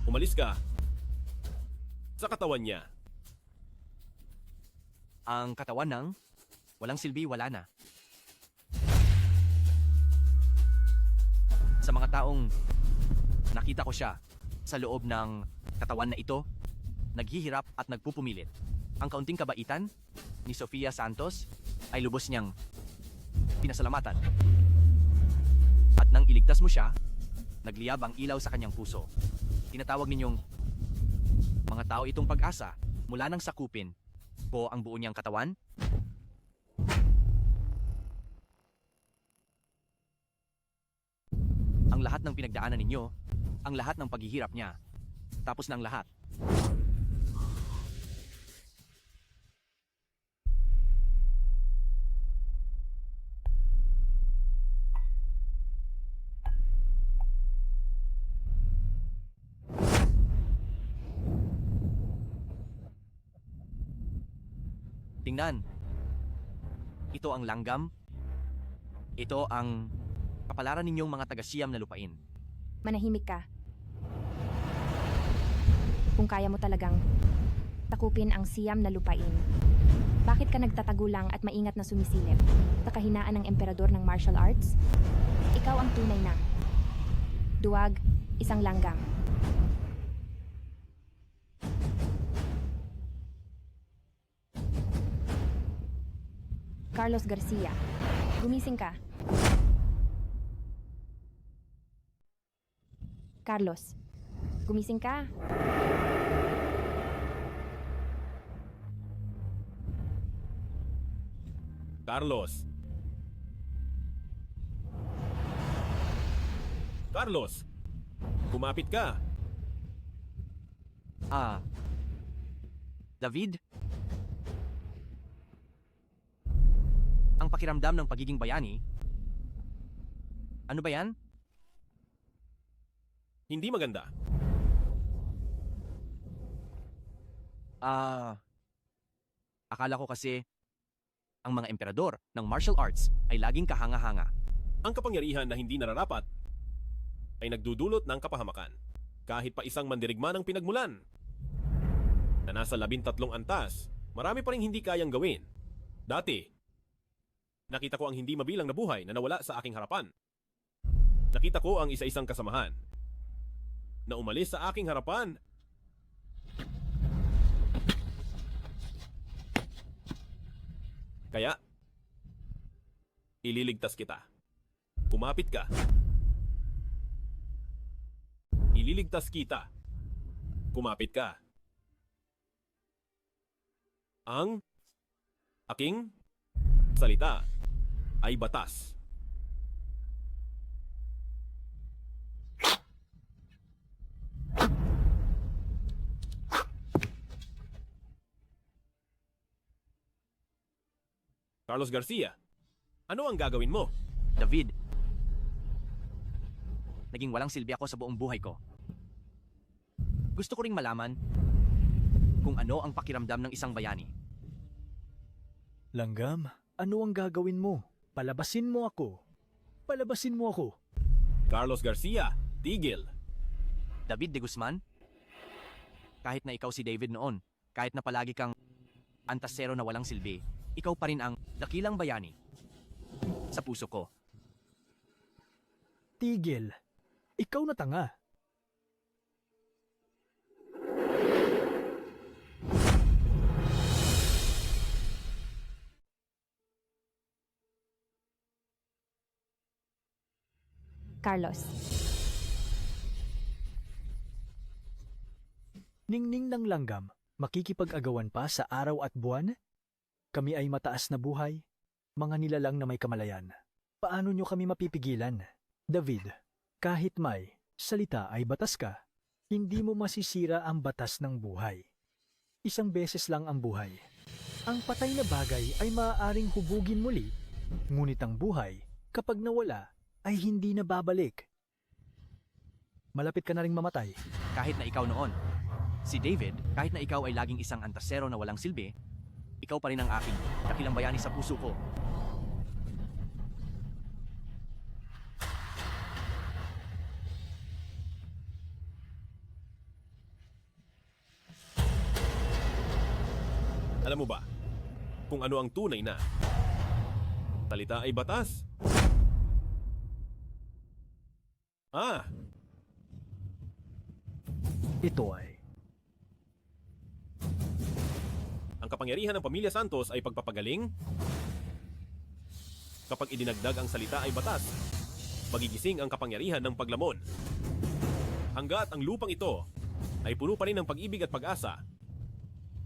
Umalis ka sa katawan niya. Ang katawan ng walang silbi, wala na. Sa mga taong nakita ko siya sa loob ng katawan na ito, naghihirap at nagpupumilit. Ang kaunting kabaitan ni Sofia Santos ay lubos niyang pinasalamatan. At nang iligtas mo siya, nagliyab ang ilaw sa kanyang puso. Tinatawag ninyong mga tao itong pag-asa mula nang sakupin ko ang buo niyang katawan. Ang lahat ng pinagdaanan ninyo, ang lahat ng paghihirap niya, tapos ng lahat. Tingnan. Ito ang langgam. Ito ang kapalaran ninyong mga taga-siyam na lupain. Manahimik ka. Kung kaya mo talagang takupin ang siyam na lupain, bakit ka nagtatago lang at maingat na sumisilip sa kahinaan ng emperador ng martial arts? Ikaw ang tunay na duwag, isang langgam. Carlos Garcia, gumising ka. Carlos, gumising ka. Carlos. Carlos, kumapit ka. David? Ang pakiramdam ng pagiging bayani? Ano ba yan? Hindi maganda. Akala ko kasi ang mga emperador ng martial arts ay laging kahanga-hanga. Ang kapangyarihan na hindi nararapat ay nagdudulot ng kapahamakan. Kahit pa isang mandirigma ng pinagmulan na nasa 13 antas, marami pa rin hindi kayang gawin. Dati, nakita ko ang hindi mabilang na buhay na nawala sa aking harapan. Nakita ko ang isa-isang kasamahan na umalis sa aking harapan. Kaya, ililigtas kita. Kumapit ka. Ililigtas kita. Kumapit ka. Ang aking salita ay batas. Carlos Garcia, ano ang gagawin mo? David, naging walang silbi ako sa buong buhay ko. Gusto ko ring malaman kung ano ang pakiramdam ng isang bayani. Langgam, ano ang gagawin mo? Palabasin mo ako. Palabasin mo ako. Carlos Garcia, tigil. David de Guzman, kahit na ikaw si David noon, kahit na palagi kang antasero na walang silbi, ikaw pa rin ang dakilang bayani sa puso ko. Tigil. Ikaw na tanga. Carlos. Ningning ng langgam, makikipag-agawan pa sa araw at buwan? Kami ay mataas na buhay, mga nilalang na may kamalayan. Paano nyo kami mapipigilan? David, kahit may salita ay batas ka, hindi mo masisira ang batas ng buhay. Isang beses lang ang buhay. Ang patay na bagay ay maaaring hubugin muli, ngunit ang buhay, kapag nawala, ay hindi na babalik. Malapit ka na ring mamatay. Kahit na ikaw noon, si David, kahit na ikaw ay laging isang antasero na walang silbi, ikaw pa rin ang aking dakilang bayani sa puso ko. Alam mo ba kung ano ang tunay na salita ay batas? Ito ay Ang kapangyarihan ng Pamilya Santos ay pagpapagaling. Kapag idinagdag ang salita ay batas, magigising ang kapangyarihan ng paglamon. Hanggat ang lupang ito ay puno pa rin ng pag-ibig at pag-asa,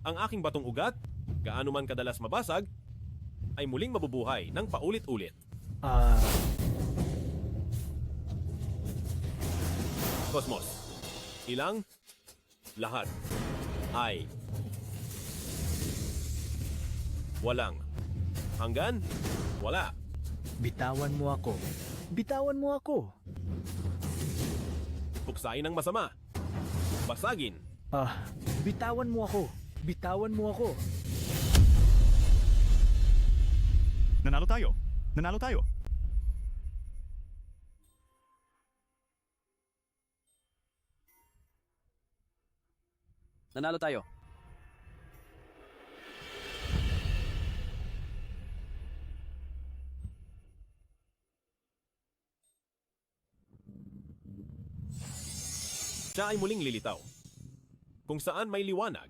ang aking batong ugat, gaano man kadalas mabasag, ay muling mabubuhay ng paulit-ulit. Cosmos, ilang lahat ay walang hanggan, wala. Bitawan mo ako. Bitawan mo ako. Puksain ang masama. Basagin. Bitawan mo ako. Bitawan mo ako. Nanalo tayo. Nanalo tayo. Nanalo tayo. Siya ay muling lilitaw. Kung saan may liwanag,